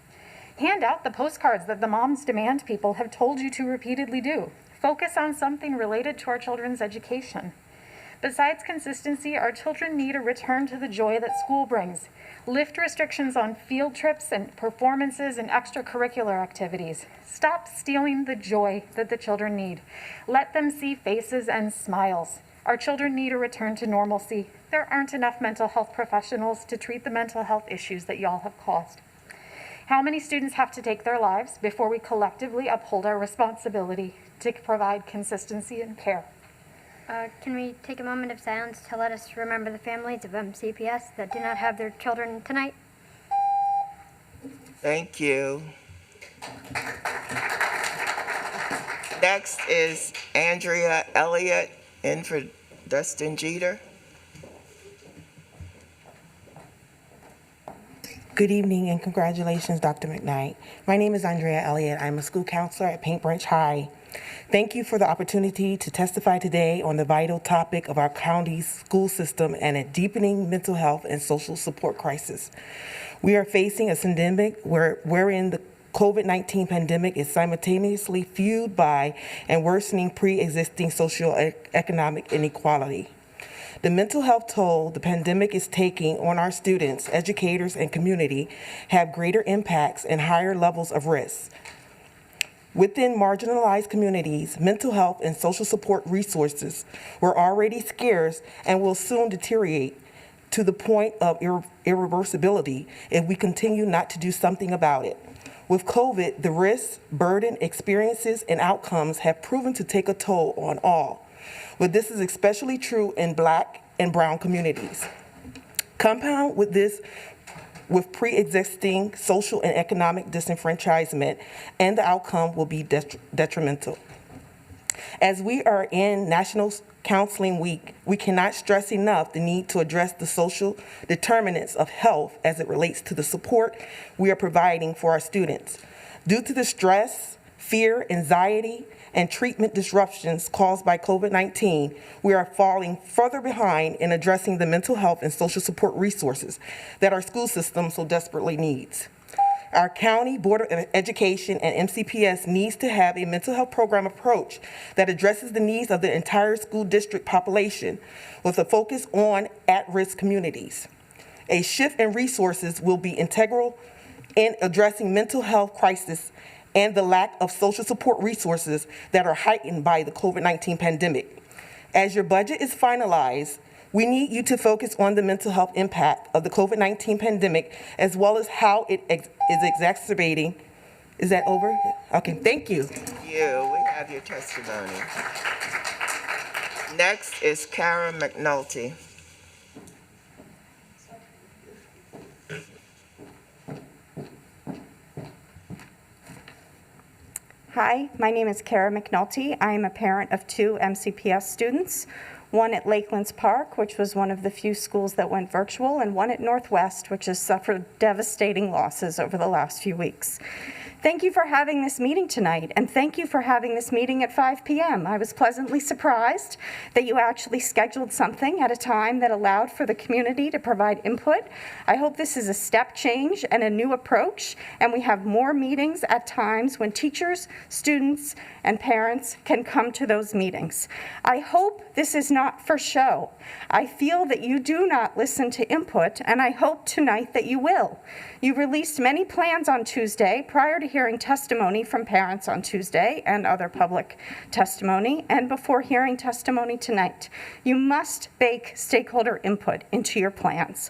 Hand out the postcards that the moms demand people have told you to repeatedly do. Focus on something related to our children's education. Besides consistency, our children need a return to the joy that school brings. Lift restrictions on field trips and performances and extracurricular activities. Stop stealing the joy that the children need. Let them see faces and smiles. Our children need a return to normalcy. There aren't enough mental health professionals to treat the mental health issues that y'all have caused. How many students have to take their lives before we collectively uphold our responsibility to provide consistency and care? Can we take a moment of silence to let us remember the families of MCPS that do not have their children tonight? Thank you. Next is Andrea Elliott, in for Dustin Jeter. Good evening and congratulations, Dr. McKnight. My name is Andrea Elliott. I'm a school counselor at Paint Branch High. Thank you for the opportunity to testify today on the vital topic of our county's school system and a deepening mental health and social support crisis. We are facing a pandemic wherein the COVID-19 pandemic is simultaneously fueled by and worsening pre-existing socioeconomic inequality. The mental health toll the pandemic is taking on our students, educators, and community have greater impacts and higher levels of risk. Within marginalized communities, mental health and social support resources were already scarce and will soon deteriorate to the point of irreversibility if we continue not to do something about it. With COVID, the risks, burden, experiences, and outcomes have proven to take a toll on all, but this is especially true in Black and Brown communities. Compound with this with pre-existing social and economic disenfranchisement, and the outcome will be detrimental. As we are in National Counseling Week, we cannot stress enough the need to address the social determinants of health as it relates to the support we are providing for our students. Due to the stress, fear, anxiety, and treatment disruptions caused by COVID-19, we are falling further behind in addressing the mental health and social support resources that our school system so desperately needs. Our County Board of Education and MCPS needs to have a mental health program approach that addresses the needs of the entire school district population with a focus on at-risk communities. A shift in resources will be integral in addressing mental health crisis and the lack of social support resources that are heightened by the COVID-19 pandemic. As your budget is finalized, we need you to focus on the mental health impact of the COVID-19 pandemic, as well as how it is exacerbating. Is that over? Okay, thank you. Thank you. We have your testimony. Next is Karen McNulty. Hi, my name is Kara McNulty. I am a parent of 2 MCPS students, one at Lakelands Park, which was one of the few schools that went virtual, and one at Northwest, which has suffered devastating losses over the last few weeks. Thank you for having this meeting tonight, and thank you for having this meeting at 5 p.m. I was pleasantly surprised that you actually scheduled something at a time that allowed for the community to provide input. I hope this is a step change and a new approach, and we have more meetings at times when teachers, students, and parents can come to those meetings. I hope this is not for show. I feel that you do not listen to input, and I hope tonight that you will. You released many plans on Tuesday prior to hearing testimony from parents on Tuesday and other public testimony, and before hearing testimony tonight. You must bake stakeholder input into your plans.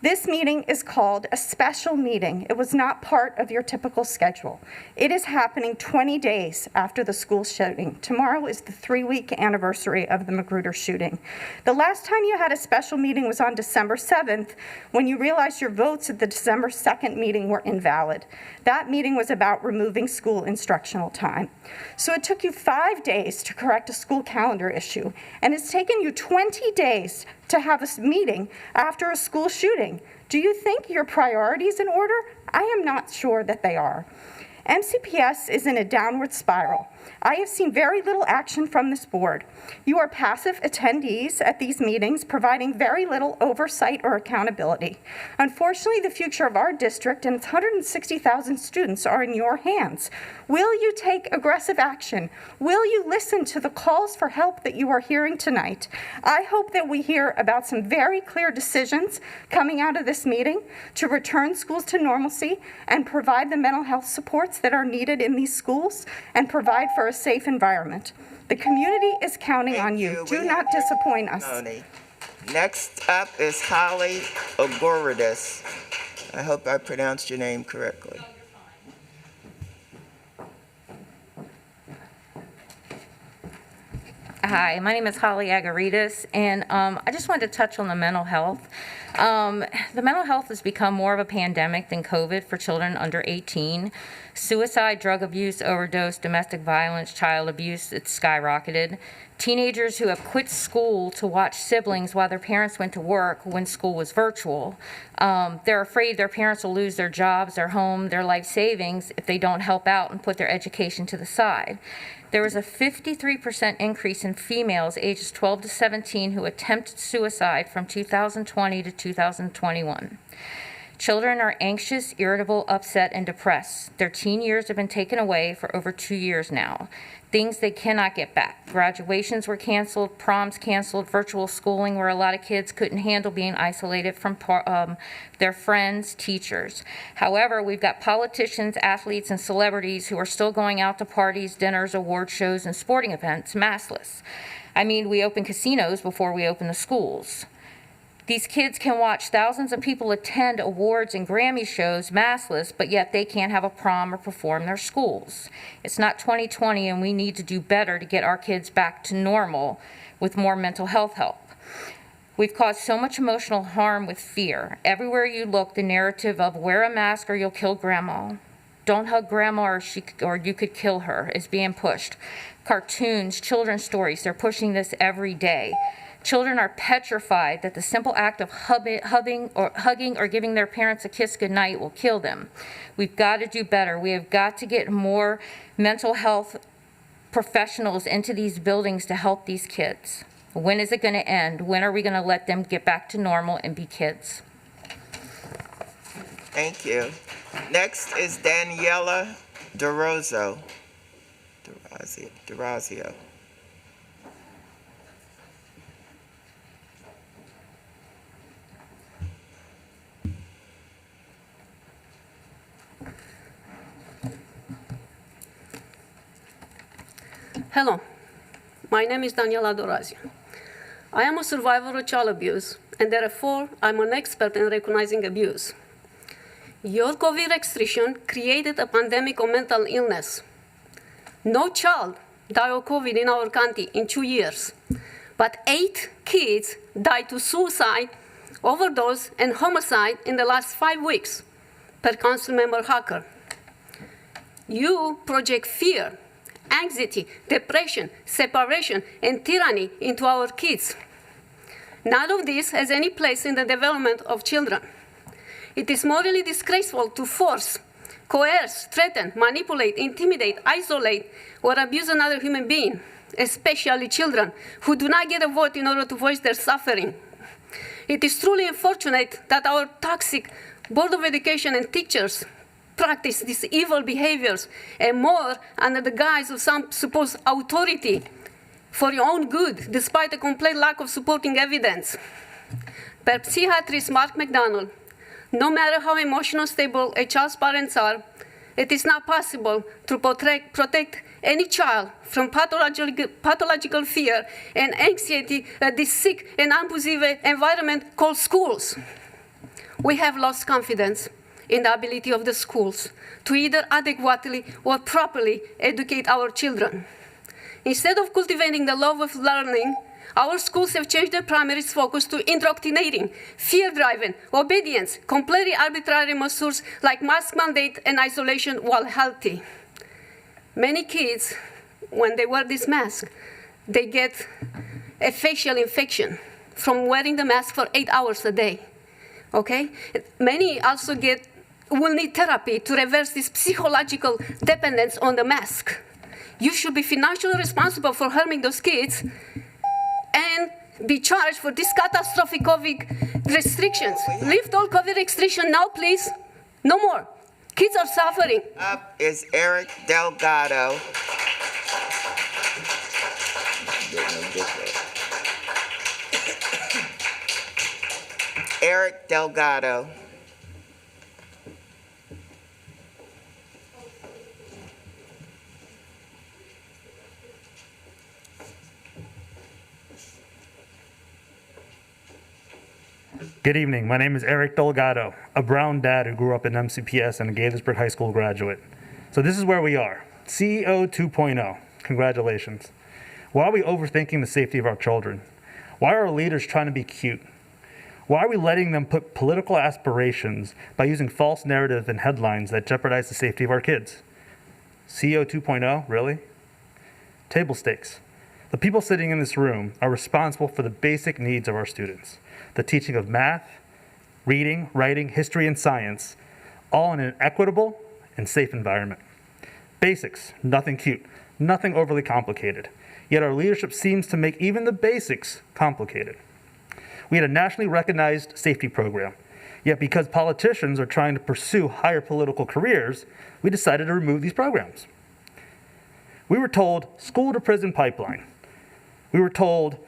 This meeting is called a special meeting. It was not part of your typical schedule. It is happening 20 days after the school shooting. Tomorrow is the 3-week anniversary of the Magruder shooting. The last time you had a special meeting was on December 7th, when you realized your votes at the December 2nd meeting were invalid. That meeting was about removing school instructional time. So it took you 5 days to correct a school calendar issue, and it's taken you 20 days to have a meeting after a school shooting. Do you think your priorities in order? I am not sure that they are. MCPS is in a downward spiral. I have seen very little action from this board. You are passive attendees at these meetings, providing very little oversight or accountability. Unfortunately, the future of our district and its 160,000 students are in your hands. Will you take aggressive action? Will you listen to the calls for help that you are hearing tonight? I hope that we hear about some very clear decisions coming out of this meeting to return schools to normalcy and provide the mental health supports that are needed in these schools and provide for a safe environment. The community is counting on you. Do not disappoint us. Next up is Holly Ogoridis. I hope I pronounced your name correctly. Hi, my name is Holly Agaritas, and I just wanted to touch on the mental health. The mental health has become more of a pandemic than COVID for children under 18. Suicide, drug abuse, overdose, domestic violence, child abuse, it's skyrocketed. Teenagers who have quit school to watch siblings while their parents went to work when school was virtual. They're afraid their parents will lose their jobs, their home, their life savings if they don't help out and put their education to the side. There was a 53% increase in females ages 12 to 17 who attempted suicide from 2020 to 2021. Children are anxious, irritable, upset, and depressed. Their teen years have been taken away for over 2 years now. Things they cannot get back. Graduations were canceled, proms canceled, virtual schooling where a lot of kids couldn't handle being isolated from their friends, teachers. However, we've got politicians, athletes, and celebrities who are still going out to parties, dinners, award shows, and sporting events maskless. I mean, we open casinos before we open the schools. These kids can watch thousands of people attend awards and Grammy shows maskless, but yet they can't have a prom or perform their schools. It's not 2020, and we need to do better to get our kids back to normal with more mental health help. We've caused so much emotional harm with fear. Everywhere you look, the narrative of wear a mask or you'll kill grandma, don't hug grandma or you could kill her is being pushed. Cartoons, children's stories, they're pushing this every day. Children are petrified that the simple act of hugging or giving their parents a kiss goodnight will kill them. We've got to do better. We have got to get more mental health professionals into these buildings to help these kids. When is it going to end? When are we going to let them get back to normal and be kids? Thank you. Next is Daniela Durazio. Hello, my name is Daniela Durazio. I am a survivor of child abuse, and therefore I'm an expert in recognizing abuse. Your COVID restriction created a pandemic of mental illness. No child died of COVID in our county in 2 years, but 8 kids died to suicide, overdose, and homicide in the last 5 weeks, per Councilmember Hacker. You project fear, anxiety, depression, separation, and tyranny into our kids. None of this has any place in the development of children. It is morally disgraceful to force, coerce, threaten, manipulate, intimidate, isolate, or abuse another human being, especially children who do not get a vote in order to voice their suffering. It is truly unfortunate that our toxic Board of Education and teachers practice these evil behaviors and more under the guise of some supposed authority for your own good, despite a complete lack of supporting evidence. Per psychiatrist Mark McDonald, no matter how emotionally stable a child's parents are, it is not possible to protect any child from pathological fear and anxiety at this sick and abusive environment called schools. We have lost confidence in the ability of the schools to either adequately or properly educate our children. Instead of cultivating the love of learning, our schools have changed their primary focus to indoctrinating, fear-driven, obedience, completely arbitrary measures like mask mandate and isolation while healthy. Many kids, when they wear this mask, they get a facial infection from wearing the mask for 8 hours a day, okay? Many also will need therapy to reverse this psychological dependence on the mask. You should be financially responsible for harming those kids and be charged for this catastrophic COVID restrictions. Lift all COVID restrictions now, please. No more. Kids are suffering. Up is Eric Delgado. Eric Delgado. Good evening. My name is Eric Delgado, a Brown dad who grew up in MCPS and a Gaithersburg High School graduate. So this is where we are. CEO 2.0. Congratulations. Why are we overthinking the safety of our children? Why are our leaders trying to be cute? Why are we letting them put political aspirations by using false narratives and headlines that jeopardize the safety of our kids? CEO 2.0, really? Table stakes. The people sitting in this room are responsible for the basic needs of our students. The teaching of math, reading, writing, history, and science, all in an equitable and safe environment. Basics, nothing cute, nothing overly complicated. Yet our leadership seems to make even the basics complicated. We had a nationally recognized safety program, yet because politicians are trying to pursue higher political careers, we decided to remove these programs. We were told school to prison pipeline. We were told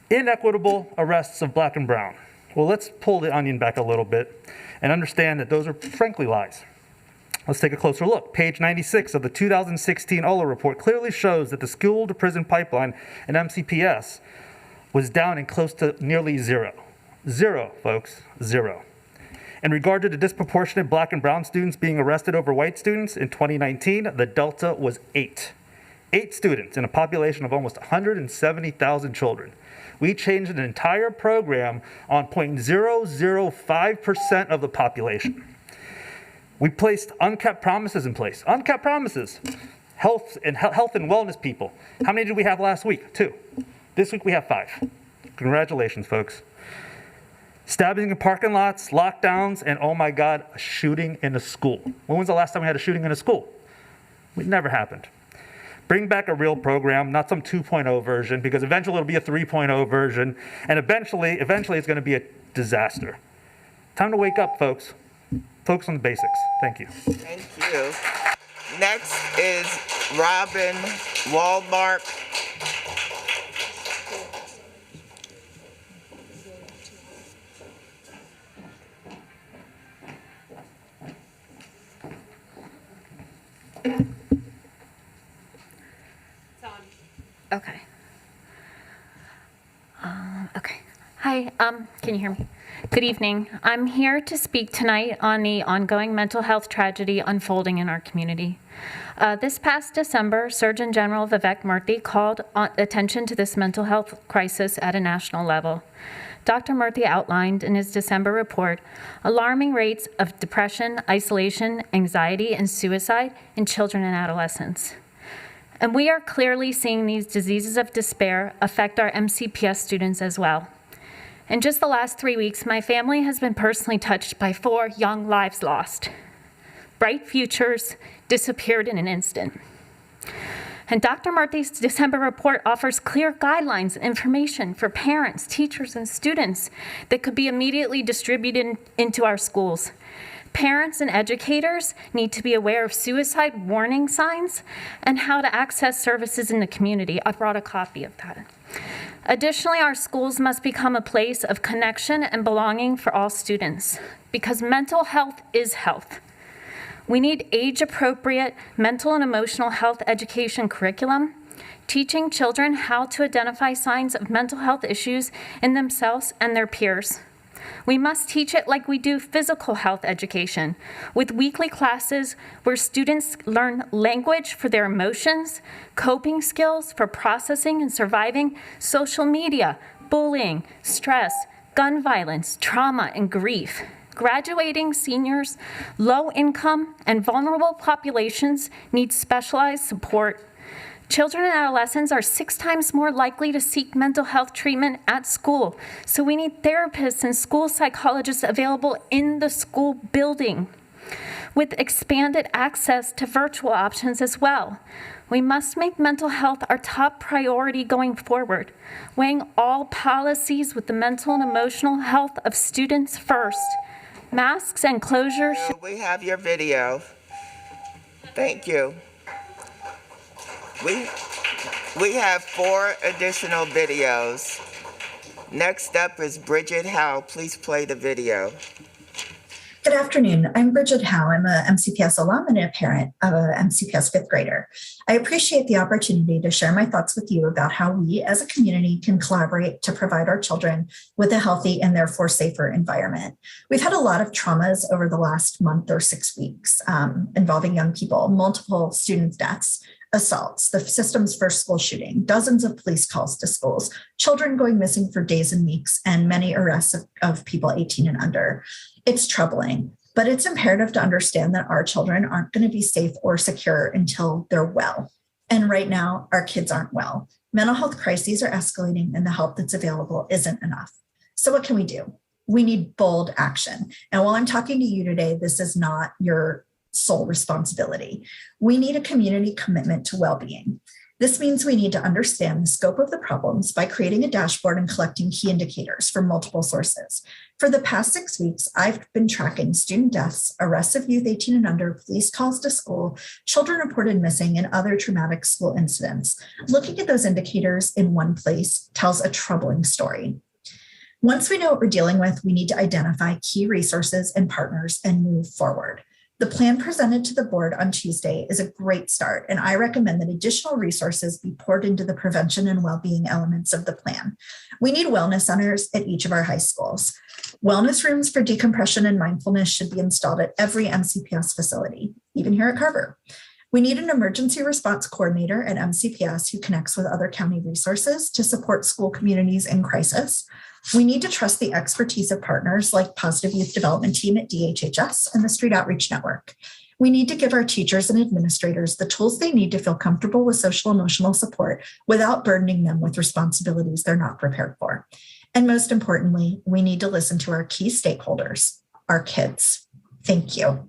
inequitable arrests of black and brown. Well, let's pull the onion back a little bit and understand that those are frankly lies. Let's take a closer look. Page 96 of the 2016 OLA report clearly shows that the school to prison pipeline in MCPS was down and close to nearly zero. Zero, folks, zero. In regard to the disproportionate black and brown students being arrested over white students in 2019, the delta was 8. 8 students in a population of almost 170,000 children. We changed an entire program on 0.005% of the population. We placed unkept promises in place. Unkept promises. Health and wellness people. How many did we have last week? 2. This week we have 5. Congratulations, folks. Stabbing in parking lots, lockdowns, and oh my God, a shooting in a school. When was the last time we had a shooting in a school? It never happened. Bring back a real program, not some 2.0 version, because eventually it'll be a 3.0 version, and eventually it's going to be a disaster. Time to wake up, folks. Focus on the basics. Thank you. Thank you. Next is Robin Walmark. Okay. Okay. Hi, can you hear me? Good evening. I'm here to speak tonight on the ongoing mental health tragedy unfolding in our community. This past December, Surgeon General Vivek Murthy called attention to this mental health crisis at a national level. Dr. Murthy outlined in his December report alarming rates of depression, isolation, anxiety, and suicide in children and adolescents. And we are clearly seeing these diseases of despair affect our MCPS students as well. In just the last 3 weeks, my family has been personally touched by 4 young lives lost. Bright futures disappeared in an instant. And Dr. Murthy's December report offers clear guidelines and information for parents, teachers, and students that could be immediately distributed into our schools. Parents and educators need to be aware of suicide warning signs and how to access services in the community. I brought a copy of that. Additionally, our schools must become a place of connection and belonging for all students, because mental health is health. We need age-appropriate mental and emotional health education curriculum, teaching children how to identify signs of mental health issues in themselves and their peers. We must teach it like we do physical health education, with weekly classes where students learn language for their emotions, coping skills for processing and surviving social media, bullying, stress, gun violence, trauma, and grief. Graduating seniors, low-income, and vulnerable populations need specialized support. Children and adolescents are 6 times more likely to seek mental health treatment at school, so we need therapists and school psychologists available in the school building, with expanded access to virtual options as well. We must make mental health our top priority going forward, weighing all policies with the mental and emotional health of students first. Masks and closures. We have your video. Thank you. We have 4 additional videos. Next up is Bridget Howe. Please play the video. Good afternoon. I'm Bridget Howe. I'm a MCPS alum and a parent of a MCPS 5th grader. I appreciate the opportunity to share my thoughts with you about how we as a community can collaborate to provide our children with a healthy and therefore safer environment. We've had a lot of traumas over the last month or 6 weeks involving young people, multiple student deaths, assaults, the system's first school shooting, dozens of police calls to schools, children going missing for days and weeks, and many arrests of people 18 and under. It's troubling, but it's imperative to understand that our children aren't going to be safe or secure until they're well. And right now, our kids aren't well. Mental health crises are escalating and the help that's available isn't enough. So what can we do? We need bold action. And while I'm talking to you today, this is not your sole responsibility. We need a community commitment to well-being. This means we need to understand the scope of the problems by creating a dashboard and collecting key indicators from multiple sources. For the past 6 weeks, I've been tracking student deaths, arrests of youth 18 and under, police calls to school, children reported missing, and other traumatic school incidents. Looking at those indicators in one place tells a troubling story. Once we know what we're dealing with, we need to identify key resources and partners and move forward. The plan presented to the board on Tuesday is a great start, and I recommend that additional resources be poured into the prevention and well-being elements of the plan. We need wellness centers at each of our high schools. Wellness rooms for decompression and mindfulness should be installed at every MCPS facility, even here at Carver. We need an emergency response coordinator at MCPS who connects with other county resources to support school communities in crisis. We need to trust the expertise of partners like Positive Youth Development Team at DHHS and the Street Outreach Network. We need to give our teachers and administrators the tools they need to feel comfortable with social emotional support without burdening them with responsibilities they're not prepared for. And most importantly, we need to listen to our key stakeholders, our kids. Thank you.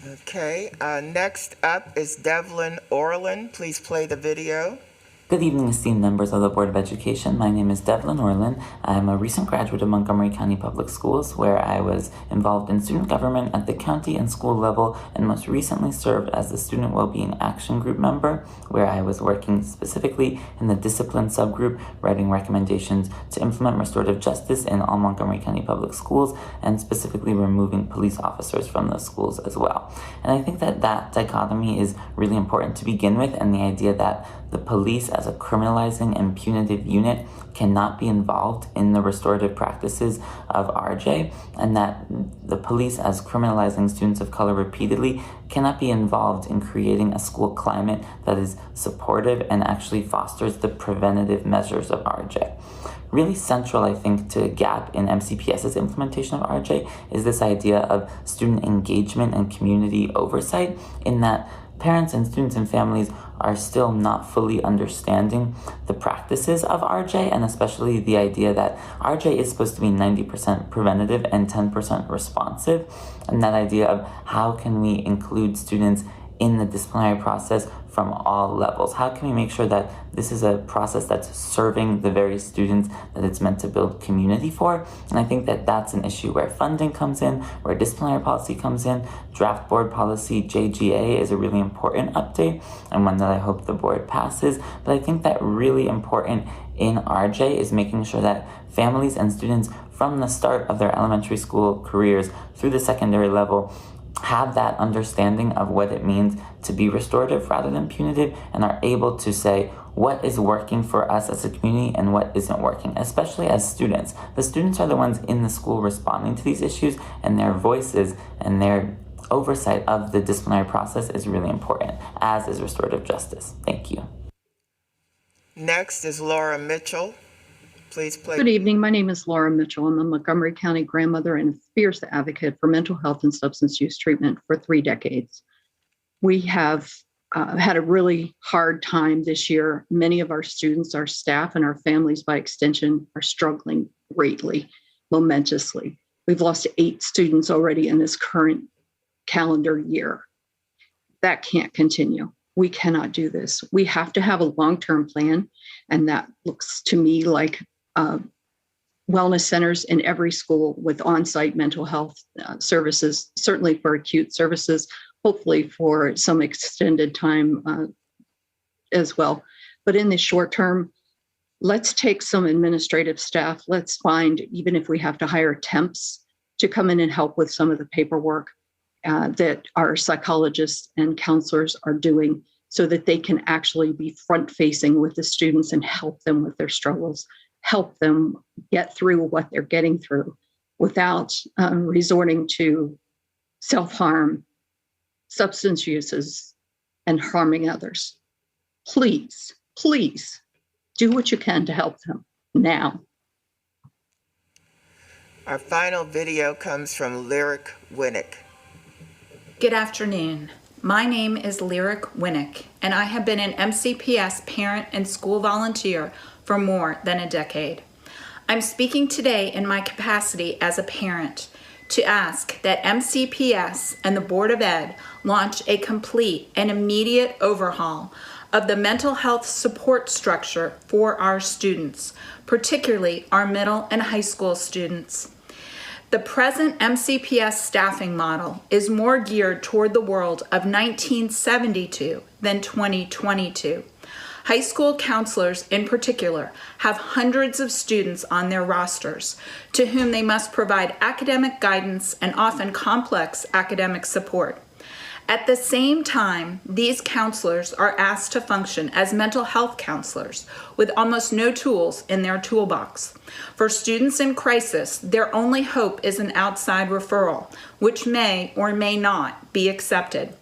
Okay, next up is Devlin Orland. Please play the video. Good evening, esteemed members of the Board of Education. My name is Devlin Orland. I'm a recent graduate of Montgomery County Public Schools, where I was involved in student government at the county and school level, and most recently served as the Student Wellbeing Action Group member, where I was working specifically in the discipline subgroup, writing recommendations to implement restorative justice in all Montgomery County Public Schools, and specifically removing police officers from those schools as well. And I think that that dichotomy is really important to begin with, and the idea that the police as a criminalizing and punitive unit cannot be involved in the restorative practices of RJ, and that the police as criminalizing students of color repeatedly cannot be involved in creating a school climate that is supportive and actually fosters the preventative measures of RJ. Really central, I think, to a gap in MCPS's implementation of RJ is this idea of student engagement and community oversight, in that parents and students and families are still not fully understanding the practices of RJ, and especially the idea that RJ is supposed to be 90% preventative and 10% responsive, and that idea of how can we include students in the disciplinary process from all levels. How can we make sure that this is a process that's serving the very students that it's meant to build community for? And I think that that's an issue where funding comes in, where disciplinary policy comes in. Draft board policy, JGA, is a really important update, and one that I hope the board passes. But I think that really important in RJ is making sure that families and students from the start of their elementary school careers through the secondary level have that understanding of what it means to be restorative rather than punitive, and are able to say what is working for us as a community and what isn't working, especially as students. The students are the ones in the school responding to these issues, and their voices and their oversight of the disciplinary process is really important, as is restorative justice. Thank you. Next is Laura Mitchell. Please play. Good evening. My name is Laura Mitchell. I'm a Montgomery County grandmother and a fierce advocate for mental health and substance use treatment for 3 decades. We have had a really hard time this year. Many of our students, our staff, and our families by extension are struggling greatly, momentously. We've lost 8 students already in this current calendar year. That can't continue. We cannot do this. We have to have a long-term plan, and that looks to me like wellness centers in every school with on-site mental health services, certainly for acute services, hopefully for some extended time as well. But in the short term, let's take some administrative staff. Let's find, even if we have to hire temps to come in and help with some of the paperwork that our psychologists and counselors are doing, so that they can actually be front-facing with the students and help them with their struggles, help them get through what they're getting through without resorting to self-harm, substance uses, and harming others. Please, please do what you can to help them now. Our final video comes from Lyric Winnick. Good afternoon. My name is Lyric Winnick, and I have been an MCPS parent and school volunteer for more than a decade. I'm speaking today in my capacity as a parent to ask that MCPS and the Board of Ed launch a complete and immediate overhaul of the mental health support structure for our students, particularly our middle and high school students. The present MCPS staffing model is more geared toward the world of 1972 than 2022. High school counselors, in particular, have hundreds of students on their rosters to whom they must provide academic guidance and often complex academic support. At the same time, these counselors are asked to function as mental health counselors with almost no tools in their toolbox. For students in crisis, their only hope is an outside referral, which may or may not be accepted.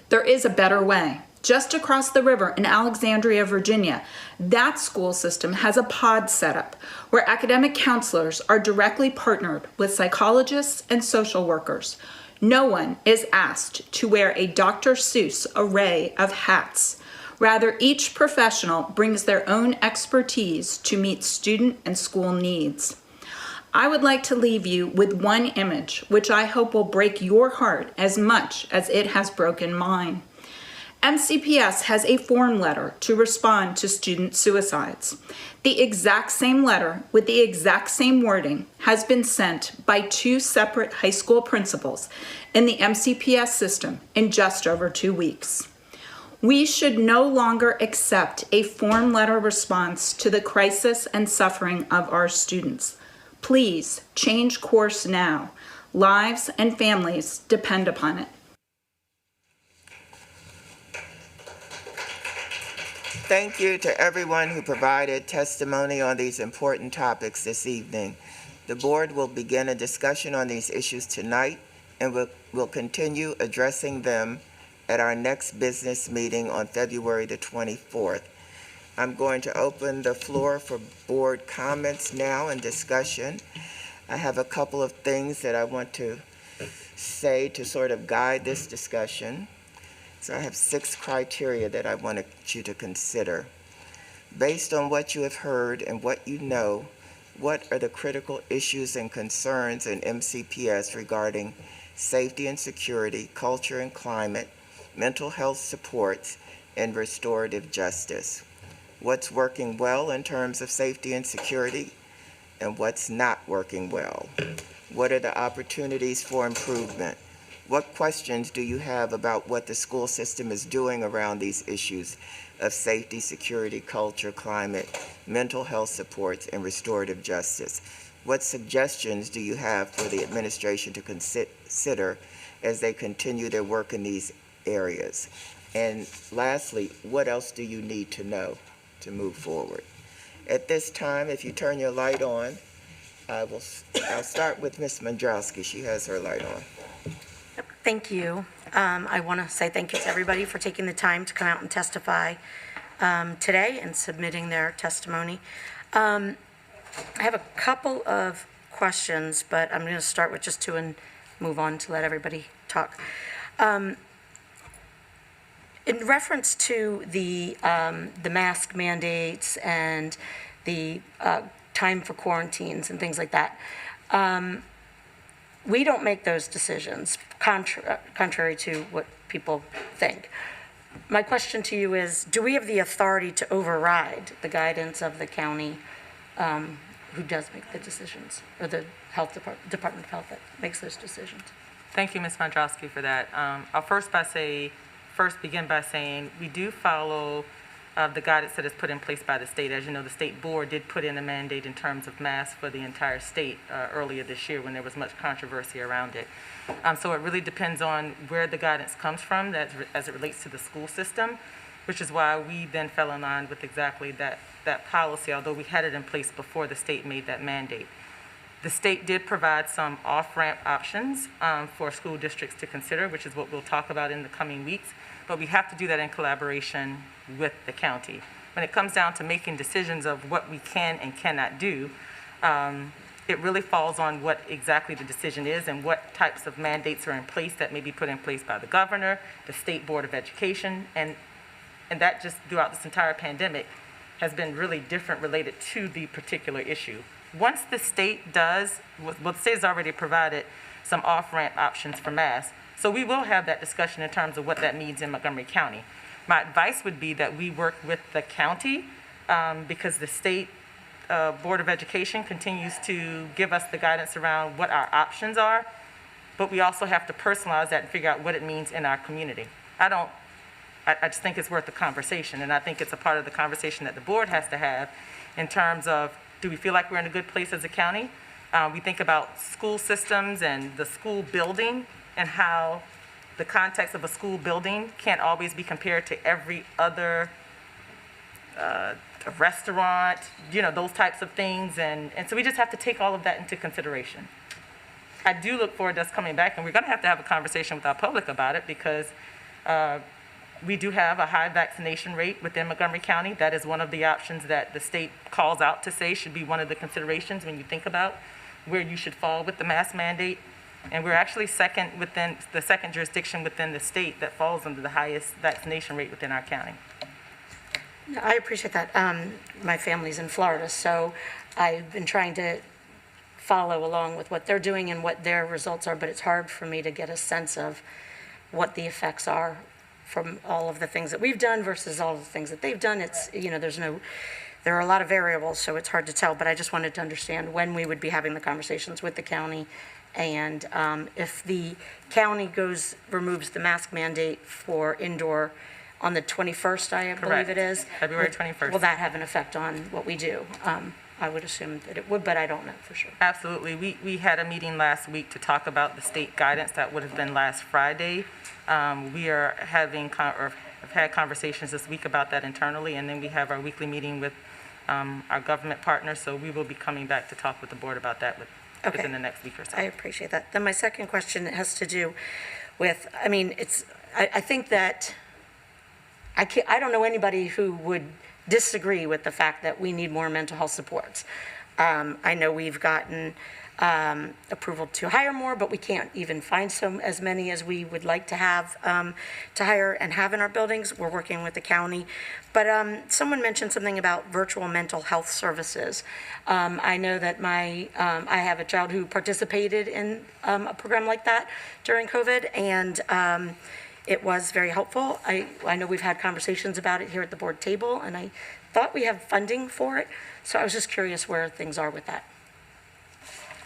There is a better way. Just across the river in Alexandria, Virginia, that school system has a pod setup where academic counselors are directly partnered with psychologists and social workers. No one is asked to wear a Dr. Seuss array of hats. Rather, each professional brings their own expertise to meet student and school needs. I would like to leave you with one image, which I hope will break your heart as much as it has broken mine. MCPS has a form letter to respond to student suicides. The exact same letter with the exact same wording has been sent by 2 separate high school principals in the MCPS system in just over 2 weeks. We should no longer accept a form letter response to the crisis and suffering of our students. Please change course now. Lives and families depend upon it. Thank you to everyone who provided testimony on these important topics this evening. The board will begin a discussion on these issues tonight and will continue addressing them at our next business meeting on February the 24th. I'm going to open the floor for board comments now and discussion. I have a couple of things that I want to say to sort of guide this discussion. So I have 6 criteria that I wanted you to consider. Based on what you have heard and what you know, what are the critical issues and concerns in MCPS regarding safety and security, culture and climate, mental health supports, and restorative justice? What's working well in terms of safety and security, and what's not working well? What are the opportunities for improvement? What questions do you have about what the school system is doing around these issues of safety, security, culture, climate, mental health supports, and restorative justice? What suggestions do you have for the administration to consider as they continue their work in these areas? And lastly, what else do you need to know to move forward? At this time, if you turn your light on, I'll start with Ms. Mandrowski. She has her light on. Thank you. I want to say thank you to everybody for taking the time to come out and testify today and submitting their testimony. I have a couple of questions, but I'm going to start with just 2 and move on to let everybody talk. In reference to the mask mandates and the time for quarantines and things like that, we don't make those decisions, contrary to what people think. My question to you is, do we have the authority to override the guidance of the county who does make the decisions, or the health Department of Health that makes those decisions? Thank you, Ms. Mandrowski, for that. I'll first begin by saying we do follow the guidance that is put in place by the state. As you know, the state board did put in a mandate in terms of masks for the entire state earlier this year when there was much controversy around it. So it really depends on where the guidance comes from as it relates to the school system, which is why we then fell in line with exactly that policy, although we had it in place before the state made that mandate. The state did provide some off-ramp options for school districts to consider, which is what we'll talk about in the coming weeks, but we have to do that in collaboration with the county. When it comes down to making decisions of what we can and cannot do, it really falls on what exactly the decision is and what types of mandates are in place that may be put in place by the governor, the State Board of Education, and that just throughout this entire pandemic has been really different related to the particular issue. Once the state does, well, the state has already provided some off-ramp options for masks, so we will have that discussion in terms of what that means in Montgomery County. My advice would be that we work with the county because the State Board of Education continues to give us the guidance around what our options are, but we also have to personalize that and figure out what it means in our community. I just think it's worth the conversation, and I think it's a part of the conversation that the board has to have in terms of, do we feel like we're in a good place as a county? We think about school systems and the school building and how the context of a school building can't always be compared to every other restaurant, those types of things. And so we just have to take all of that into consideration. I do look forward to us coming back, and we're going to have a conversation with our public about it because we do have a high vaccination rate within Montgomery County. That is one of the options that the state calls out to say should be one of the considerations when you think about where you should fall with the mask mandate. And we're actually second jurisdiction within the state that falls under the highest vaccination rate within our county. I appreciate that. My family's in Florida, so I've been trying to follow along with what they're doing and what their results are, but it's hard for me to get a sense of what the effects are from all of the things that we've done versus all of the things that they've done. It's, there are a lot of variables, so it's hard to tell, but I just wanted to understand when we would be having the conversations with the county. And if the county removes the mask mandate for indoor on the 21st, I believe it is. February 21st. Will that have an effect on what we do? I would assume that it would, but I don't know for sure. Absolutely. We had a meeting last week to talk about the state guidance. That would have been last Friday. We are I've had conversations this week about that internally, and then we have our weekly meeting with our government partners, so we will be coming back to talk with the board about that within the next week or so. I appreciate that. Then my second question has to do with, I think that I don't know anybody who would disagree with the fact that we need more mental health supports. I know we've gotten approval to hire more, but we can't even find as many as we would like to have to hire and have in our buildings. We're working with the county. But someone mentioned something about virtual mental health services. I know that I have a child who participated in a program like that during COVID, and it was very helpful. I know we've had conversations about it here at the board table, and I thought we have funding for it. So I was just curious where things are with that.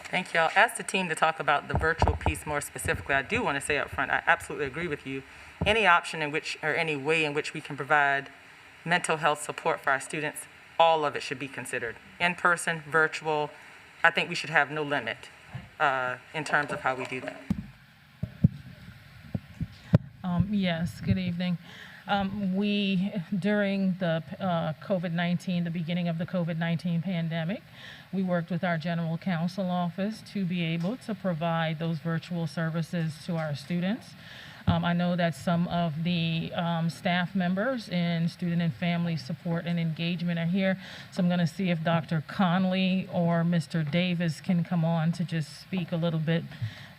Thank you. I'll ask the team to talk about the virtual piece more specifically. I do want to say up front, I absolutely agree with you. Any option in which, or any way in which we can provide mental health support for our students, all of it should be considered. In person, virtual, I think we should have no limit in terms of how we do that. Yes, good evening. During the COVID-19, the beginning of the COVID-19 pandemic, we worked with our general counsel office to be able to provide those virtual services to our students. I know that some of the staff members in student and family support and engagement are here, so I'm going to see if Dr. Conley or Mr. Davis can come on to just speak a little bit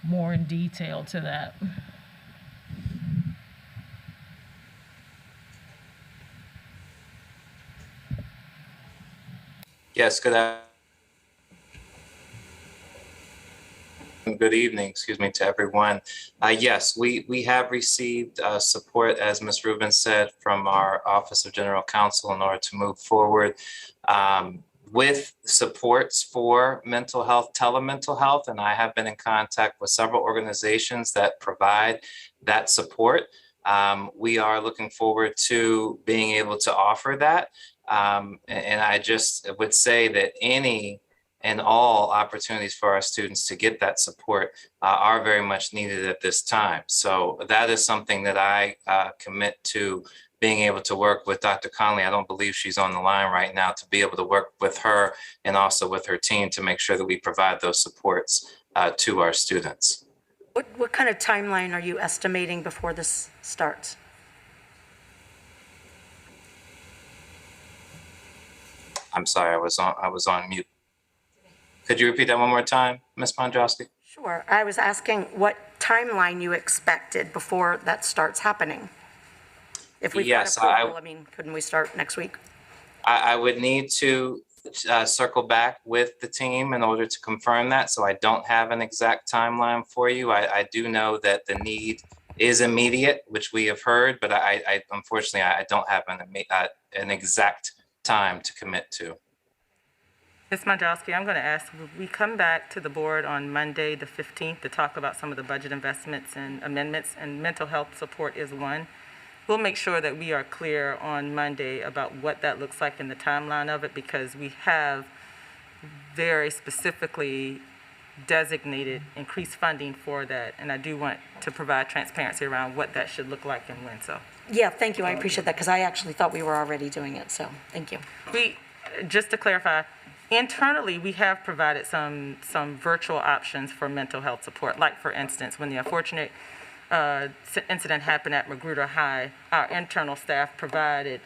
more in detail to that. Yes, good evening, to everyone. Yes, we have received support, as Ms. Rubin said, from our Office of General Counsel in order to move forward with supports for mental health, telemental health, and I have been in contact with several organizations that provide that support. We are looking forward to being able to offer that. And I just would say that any and all opportunities for our students to get that support are very much needed at this time. So that is something that I commit to being able to work with Dr. Conley. I don't believe she's on the line right now, to be able to work with her and also with her team to make sure that we provide those supports to our students. What kind of timeline are you estimating before this starts? I'm sorry, I was on mute. Could you repeat that one more time, Ms. Pondrowski? Sure. I was asking what timeline you expected before that starts happening. If we've got approval, couldn't we start next week? I would need to circle back with the team in order to confirm that. So I don't have an exact timeline for you. I do know that the need is immediate, which we have heard, but I unfortunately, I don't have an exact time to commit to. Ms. Mandrowski, I'm going to ask, we come back to the board on Monday, the 15th, to talk about some of the budget investments and amendments, and mental health support is one. We'll make sure that we are clear on Monday about what that looks like in the timeline of it, because we have very specifically designated increased funding for that, and I do want to provide transparency around what that should look like and when. So yeah, thank you. I appreciate that, because I actually thought we were already doing it. So thank you. Just to clarify, internally we have provided some virtual options for mental health support. Like, for instance, when the unfortunate incident happened at Magruder High, our internal staff provided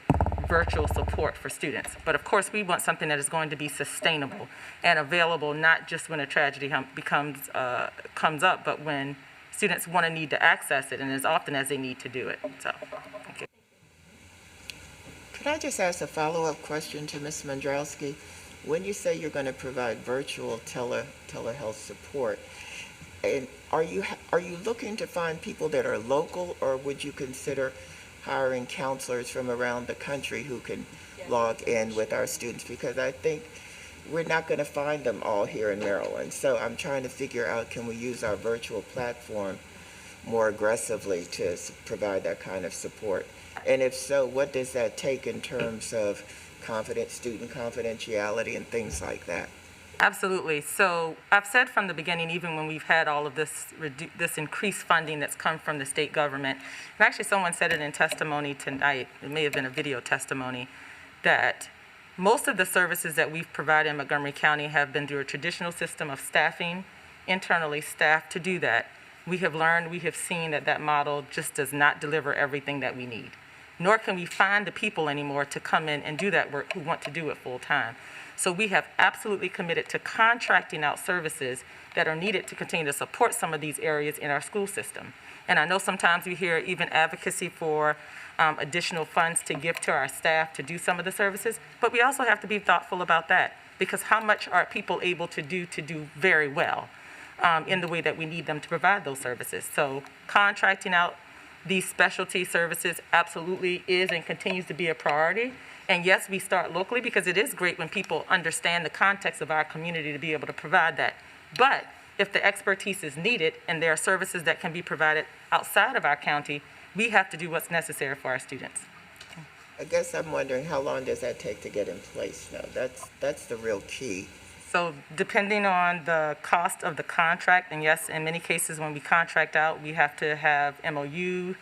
virtual support for students. But of course, we want something that is going to be sustainable and available, not just when a tragedy comes up, but when students want to need to access it, and as often as they need to do it. So, thank you. Could I just ask a follow-up question to Ms. Mandrowski? When you say you're going to provide virtual telehealth support, and are you looking to find people that are local, or would you consider hiring counselors from around the country who can log in with our students? Because I think we're not going to find them all here in Maryland. So I'm trying to figure out, can we use our virtual platform more aggressively to provide that kind of support? And if so, what does that take in terms of student confidentiality and things like that? Absolutely. So I've said from the beginning, even when we've had all of this increased funding that's come from the state government, and actually someone said it in testimony tonight, it may have been a video testimony, that most of the services that we've provided in Montgomery County have been through a traditional system of staffing, internally staffed to do that. We have learned, we have seen that that model just does not deliver everything that we need. Nor can we find the people anymore to come in and do that work who want to do it full time. So we have absolutely committed to contracting out services that are needed to continue to support some of these areas in our school system. And I know sometimes we hear even advocacy for additional funds to give to our staff to do some of the services, but we also have to be thoughtful about that, because how much are people able to do very well in the way that we need them to provide those services. So contracting out these specialty services absolutely is and continues to be a priority. And yes, we start locally because it is great when people understand the context of our community to be able to provide that. But if the expertise is needed and there are services that can be provided outside of our county, we have to do what's necessary for our students. I guess I'm wondering, how long does that take to get in place now? That's the real key. So depending on the cost of the contract, and yes, in many cases when we contract out, we have to have MOUs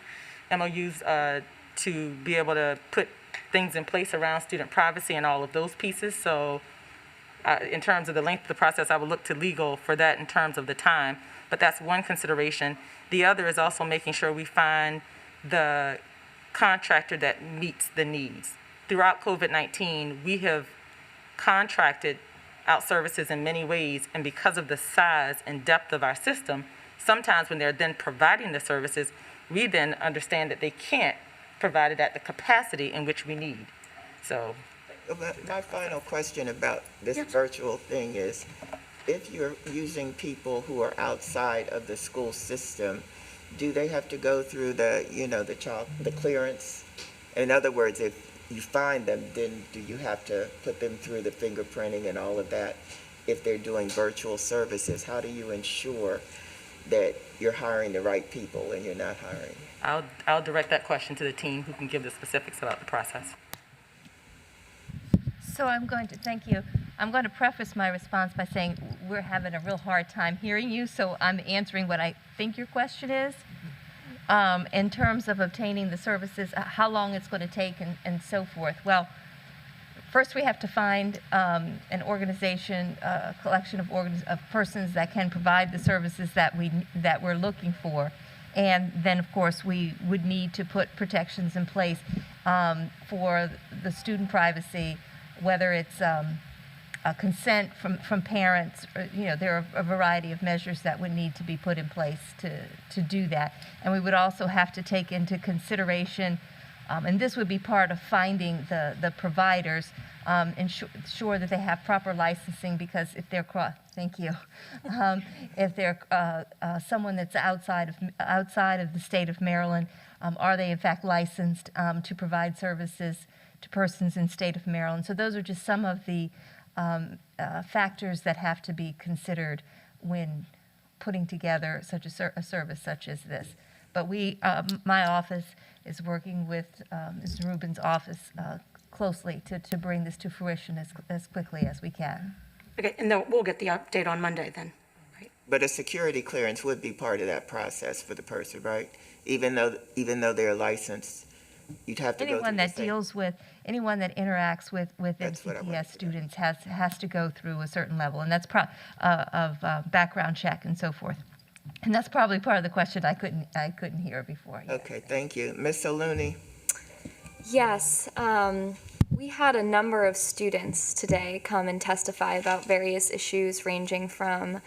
to be able to put things in place around student privacy and all of those pieces. So in terms of the length of the process, I would look to legal for that in terms of the time, but that's one consideration. The other is also making sure we find the contractor that meets the needs. Throughout COVID-19, we have contracted out services in many ways, and because of the size and depth of our system, sometimes when they're then providing the services, we then understand that they can't provide it at the capacity in which we need. So my final question about this virtual thing is, if you're using people who are outside of the school system, do they have to go through the clearance? In other words, if you find them, then do you have to put them through the fingerprinting and all of that? If they're doing virtual services, how do you ensure that you're hiring the right people and you're not hiring? I'll direct that question to the team who can give the specifics about the process. So thank you. I'm going to preface my response by saying we're having a real hard time hearing you, so I'm answering what I think your question is. In terms of obtaining the services, how long it's going to take and so forth. Well, first we have to find an organization, a collection of persons that can provide the services that we're looking for. And then, of course, we would need to put protections in place for the student privacy, whether it's a consent from parents. There are a variety of measures that would need to be put in place to do that. And we would also have to take into consideration, and this would be part of finding the providers, ensure that they have proper licensing, because if they're if they're someone that's outside of the state of Maryland, are they in fact licensed to provide services to persons in state of Maryland? So those are just some of the factors that have to be considered when putting together such a service such as this. But my office is working with Ms. Rubin's office closely to bring this to fruition as quickly as we can. Okay, and then we'll get the update on Monday then. Right? But a security clearance would be part of that process for the person, right? Even though they're licensed, you'd have to go through anyone that interacts with MCPS students has to go through a certain level, and that's of background check and so forth. And that's probably part of the question I couldn't hear before. Yes. Okay, thank you. Ms. Saluni. Yes, we had a number of students today come and testify about various issues ranging from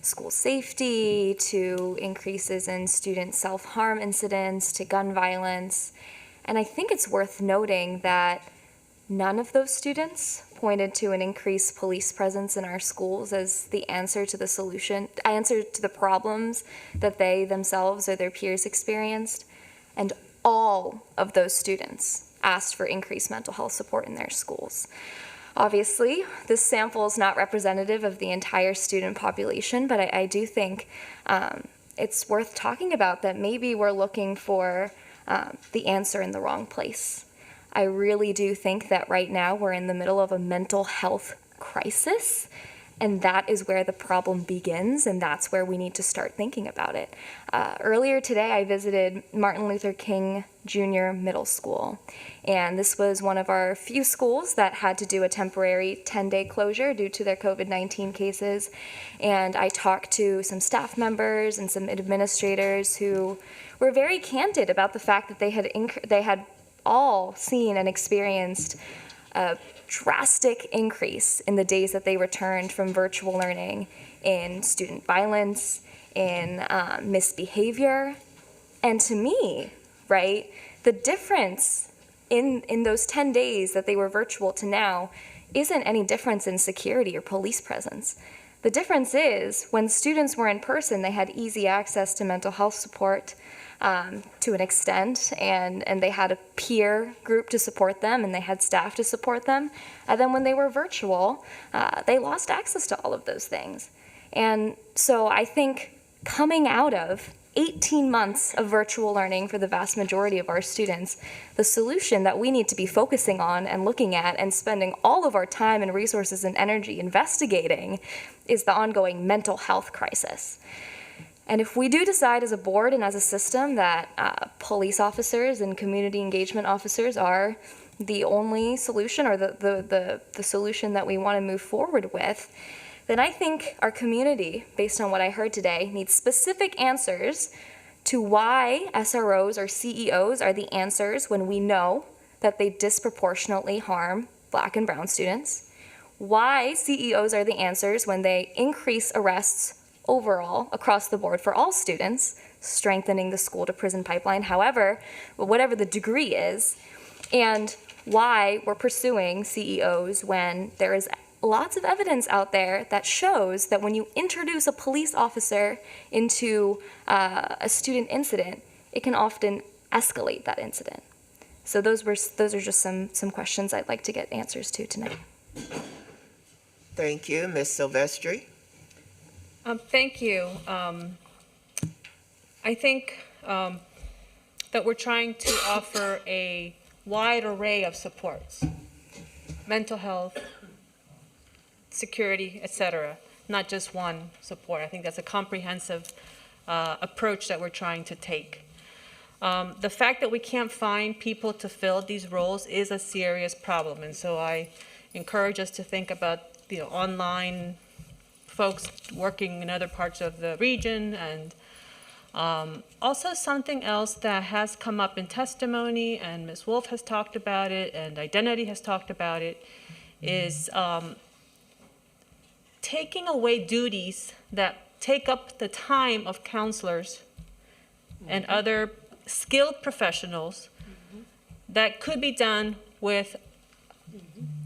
school safety to increases in student self-harm incidents to gun violence. And I think it's worth noting that none of those students pointed to an increased police presence in our schools as the answer to the problems that they themselves or their peers experienced. And all of those students asked for increased mental health support in their schools. Obviously, this sample is not representative of the entire student population, but I do think it's worth talking about that maybe we're looking for the answer in the wrong place. I really do think that right now we're in the middle of a mental health crisis, And that is where the problem begins, and that's where we need to start thinking about it. Earlier today, I visited Martin Luther King Jr. Middle School, and this was one of our few schools that had to do a temporary 10-day closure due to their COVID-19 cases. And I talked to some staff members and some administrators who were very candid about the fact that they had all seen and experienced a drastic increase in the days that they returned from virtual learning in student violence, in misbehavior. And to me, right, the difference in those 10 days that they were virtual to now isn't any difference in security or police presence. The difference is when students were in person, they had easy access to mental health support, to an extent, and they had a peer group to support them, and they had staff to support them. And then when they were virtual, they lost access to all of those things. And so I think coming out of 18 months of virtual learning for the vast majority of our students, the solution that we need to be focusing on and looking at and spending all of our time and resources and energy investigating is the ongoing mental health crisis. And if we do decide as a board and as a system that police officers and community engagement officers are the only solution or the solution that we want to move forward with, then I think our community, based on what I heard today, needs specific answers to why SROs or CEOs are the answers when we know that they disproportionately harm Black and brown students, why CEOs are the answers when they increase arrests overall across the board for all students, strengthening the school to prison pipeline, whatever the degree is, and why we're pursuing CEOs when there is lots of evidence out there that shows that when you introduce a police officer into a student incident, it can often escalate that incident. So those are just some questions I'd like to get answers to tonight. Thank you, Ms. Silvestri. Thank you. I think that we're trying to offer a wide array of supports, mental health, security, etc., not just one support. I think that's a comprehensive approach that we're trying to take. The fact that we can't find people to fill these roles is a serious problem, and so I encourage us to think about online folks working in other parts of the region, and also something else that has come up in testimony, and Ms. Wolf has talked about it, and Identity has talked about it, is taking away duties that take up the time of counselors and other skilled professionals that could be done with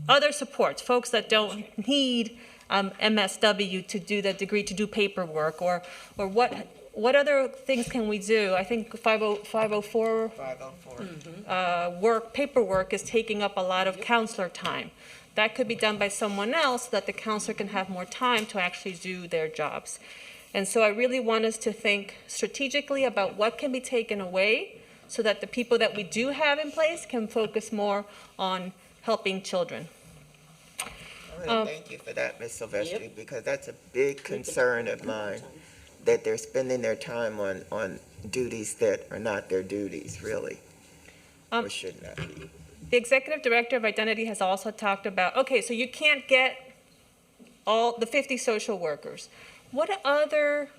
other supports, folks that don't need MSW to do the degree, to do paperwork, or what other things can we do? I think 504 paperwork is taking up a lot of counselor time. That could be done by someone else, that the counselor can have more time to actually do their jobs. And so I really want us to think strategically about what can be taken away so that the people that we do have in place can focus more on helping children. Thank you for that, Ms. Silvestri, because that's a big concern of mine, that they're spending their time on duties that are not their duties, really, or should not be. The executive director of Identity has also talked about, okay, so you can't get all the 50 social workers. What other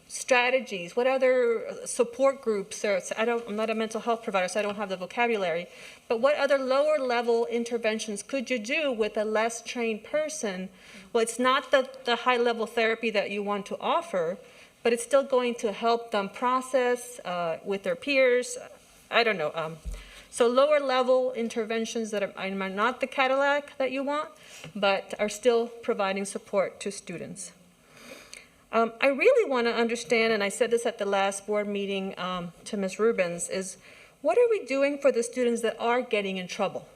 strategies, what other support groups, I'm not a mental health provider, so I don't have the vocabulary, but what other lower level interventions could you do with a less trained person? Well, it's not the high level therapy that you want to offer, but it's still going to help them process with their peers. I don't know. So lower level interventions that are not the Cadillac that you want, but are still providing support to students. I really want to understand, and I said this at the last board meeting to Ms. Rubens, is what are we doing for the students that are getting in trouble?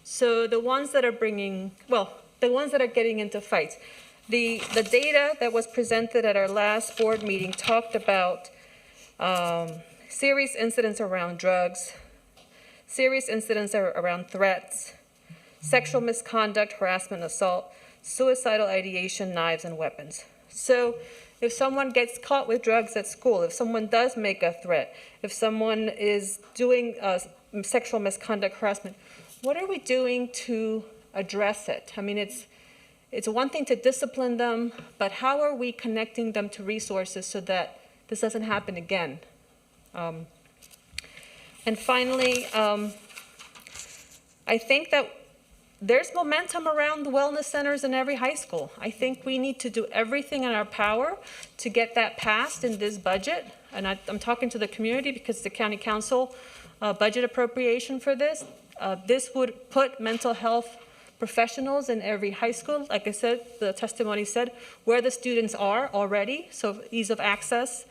So the ones that are the ones that are getting into fights. The data that was presented at our last board meeting talked about serious incidents around drugs, serious incidents around threats, sexual misconduct, harassment, assault. suicidal ideation, knives, and weapons. So if someone gets caught with drugs at school, if someone does make a threat, if someone is doing sexual misconduct, harassment, what are we doing to address it? I mean, it's one thing to discipline them, but how are we connecting them to resources so that this doesn't happen again? And finally, I think that there's momentum around the wellness centers in every high school. I think we need to do everything in our power to get that passed in this budget. And I'm talking to the community because the county council budget appropriation for this. This would put mental health professionals in every high school. Like I said, the testimony said, where the students are already, so ease of access.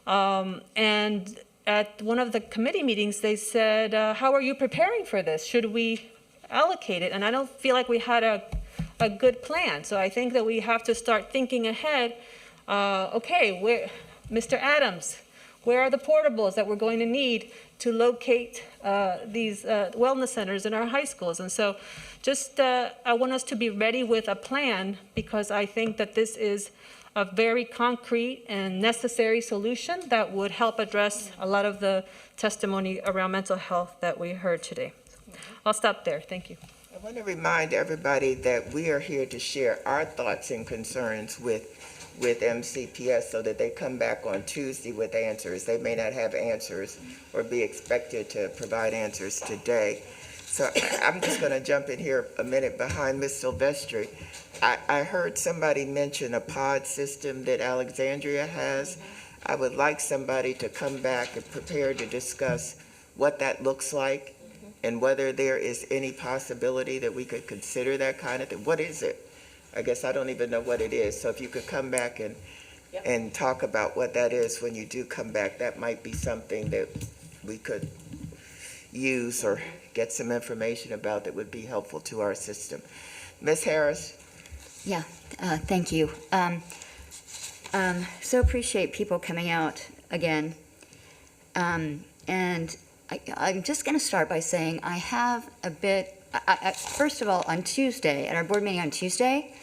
And at one of the committee meetings, they said, how are you preparing for this? Should we allocate it? And I don't feel like we had a good plan. So I think that we have to start thinking ahead. Okay, Mr. Adams, where are the portables that we're going to need to locate these wellness centers in our high schools? And so just I want us to be ready with a plan, because I think that this is a very concrete and necessary solution that would help address a lot of the testimony around mental health that we heard today. I'll stop there. Thank you. I want to remind everybody that we are here to share our thoughts and concerns with MCPS so that they come back on Tuesday with answers. They may not have answers or be expected to provide answers today. So I'm just going to jump in here a minute behind Ms. Silvestri. I heard somebody mention a pod system that Alexandria has. I would like somebody to come back and prepare to discuss what that looks like and whether there is any possibility that we could consider that kind of thing. What is it? I guess I don't even know what it is. So if you could come back and talk about what that is when you do come back, that might be something that we could use or get some information about that would be helpful to our system. Ms. Harris? Yeah, thank you. So appreciate people coming out again. And I'm just going to start by saying I have a bit, first of all, on Tuesday, at our board meeting on Tuesday,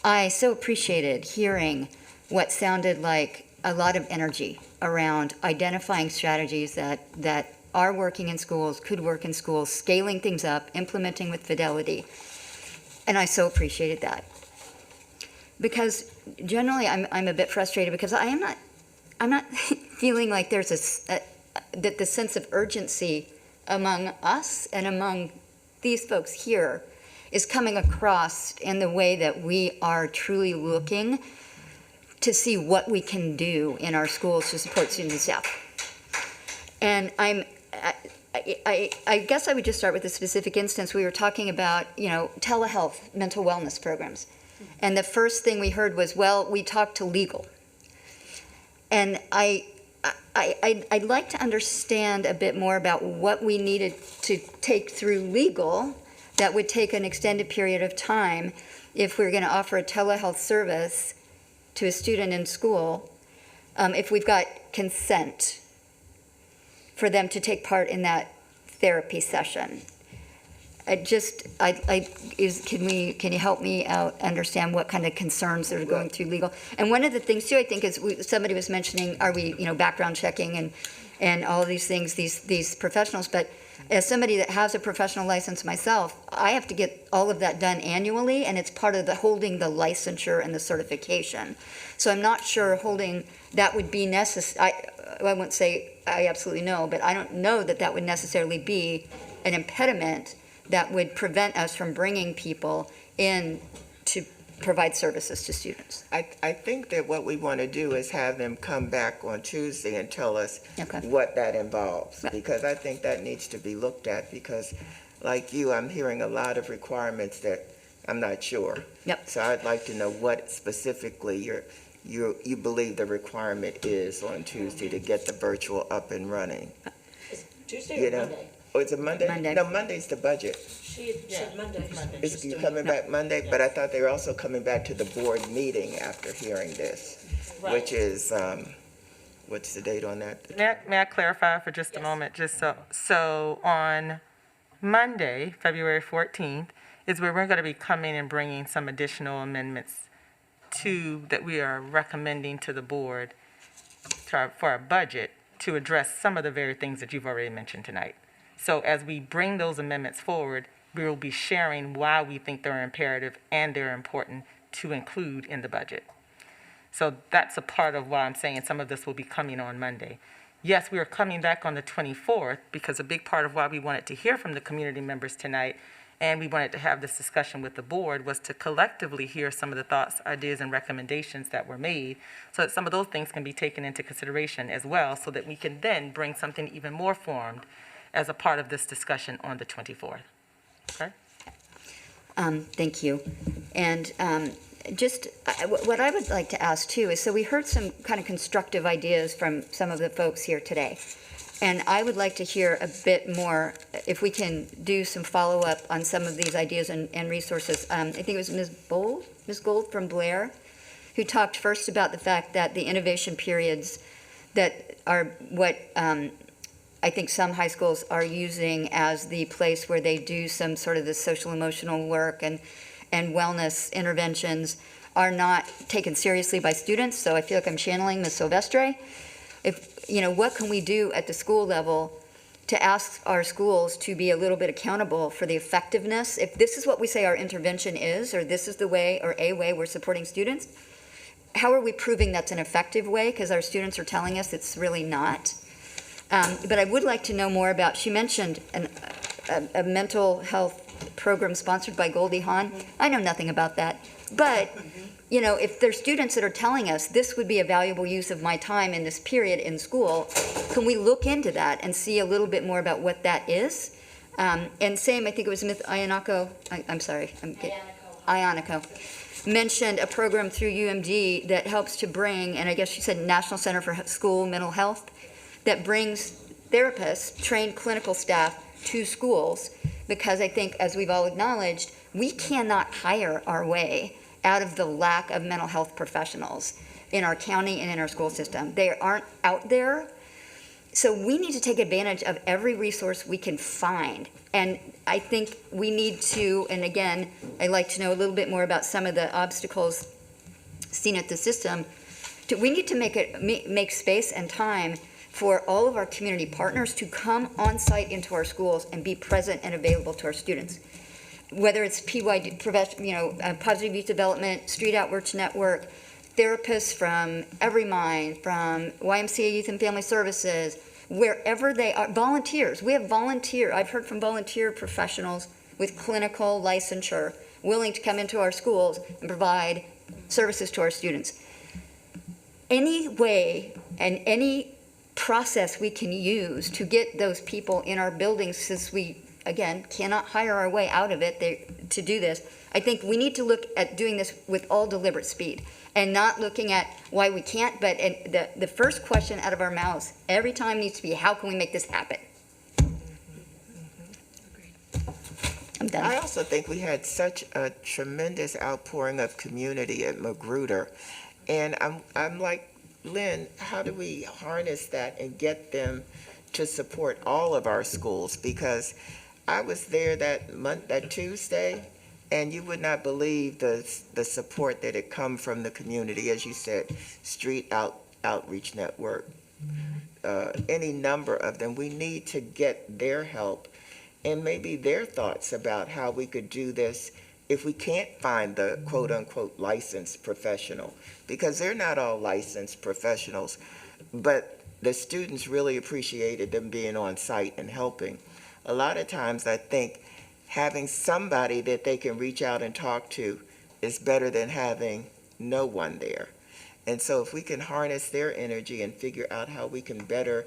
I so appreciated hearing what sounded like a lot of energy around identifying strategies that are working in schools, could work in schools, scaling things up, implementing with fidelity. And I so appreciated that. Because generally I'm a bit frustrated because I'm not feeling like there's that the sense of urgency among us and among these folks here is coming across in the way that we are truly looking to see what we can do in our schools to support students and staff. And I guess I would just start with a specific instance. We were talking about, telehealth, mental wellness programs. And the first thing we heard was, well, we talked to legal. And I'd like to understand a bit more about what we needed to take through legal that would take an extended period of time if we were going to offer a telehealth service to a student in school, if we've got consent for them to take part in that therapy session. Can you help me out understand what kind of concerns that are going through legal? And one of the things too, I think, is somebody was mentioning, are we, background checking and all of these things, these professionals, but as somebody that has a professional license myself, I have to get all of that done annually, and it's part of holding the licensure and the certification. So I'm not sure holding that would be necessary. I wouldn't say I absolutely know, but I don't know that would necessarily be an impediment that would prevent us from bringing people in to provide services to students. I think that what we want to do is have them come back on Tuesday and tell us what that involves, because I think that needs to be looked at, because like you, I'm hearing a lot of requirements that I'm not sure. Yep. So I'd like to know what specifically you believe the requirement is on Tuesday to get the virtual up and running. Tuesday or Monday? Oh, it's a Monday? Monday. No, Monday's the budget. She said Monday. Is you coming back Monday? But I thought they were also coming back to the board meeting after hearing this, which is, what's the date on that? May I clarify for just a moment? So on Monday, February 14th, is where we're going to be coming and bringing some additional amendments that we are recommending to the board for our budget to address some of the very things that you've already mentioned tonight. So as we bring those amendments forward, we will be sharing why we think they're imperative and they're important to include in the budget. So that's a part of why I'm saying some of this will be coming on Monday. Yes, we are coming back on the 24th because a big part of why we wanted to hear from the community members tonight and we wanted to have this discussion with the board was to collectively hear some of the thoughts, ideas, and recommendations that were made so that some of those things can be taken into consideration as well so that we can then bring something even more formed as a part of this discussion on the 24th. Okay? Thank you. And what I would like to ask too is, so we heard some kind of constructive ideas from some of the folks here today. And I would like to hear a bit more, if we can do some follow-up on some of these ideas and resources. I think it was Ms. Gold from Blair, who talked first about the fact that the innovation periods that are what I think some high schools are using as the place where they do some sort of the social emotional work and wellness interventions are not taken seriously by students. So I feel like I'm channeling Ms. Silvestre. What can we do at the school level to ask our schools to be a little bit accountable for the effectiveness? If this is what we say our intervention is, or this is the way or a way we're supporting students, how are we proving that's an effective way? Because our students are telling us it's really not. But I would like to know more about, she mentioned a mental health program sponsored by Goldie Hawn. I know nothing about that. But, if there's students that are telling us this would be a valuable use of my time in this period in school, can we look into that and see a little bit more about what that is? And same, I think it was Ms. Ionico, Ionico, mentioned a program through UMD that helps to bring, and I guess she said National Center for School Mental Health, that brings therapists, trained clinical staff to schools, because I think, as we've all acknowledged, we cannot hire our way out of the lack of mental health professionals in our county and in our school system. They aren't out there. So we need to take advantage of every resource we can find. And I think we need to, and again, I'd like to know a little bit more about some of the obstacles seen at the system. We need to make space and time for all of our community partners to come on site into our schools and be present and available to our students. Whether it's PYD, Positive Youth Development, Street Outreach Network, therapists from Every Mind, from YMCA Youth and Family Services, wherever they are, volunteers. We have I've heard from volunteer professionals with clinical licensure willing to come into our schools and provide services to our students. Any way and any process we can use to get those people in our buildings, since we, again, cannot hire our way out of it to do this, I think we need to look at doing this with all deliberate speed and not looking at why we can't, but the first question out of our mouths every time needs to be, how can we make this happen? I'm done. I also think we had such a tremendous outpouring of community at Magruder. And I'm like, Lynn, how do we harness that and get them to support all of our schools? Because I was there that Tuesday, and you would not believe the support that had come from the community, as you said, Street Outreach Network, any number of them. We need to get their help and maybe their thoughts about how we could do this if we can't find the quote-unquote licensed professional, because they're not all licensed professionals, but the students really appreciated them being on site and helping. A lot of times I think having somebody that they can reach out and talk to is better than having no one there. And so if we can harness their energy and figure out how we can better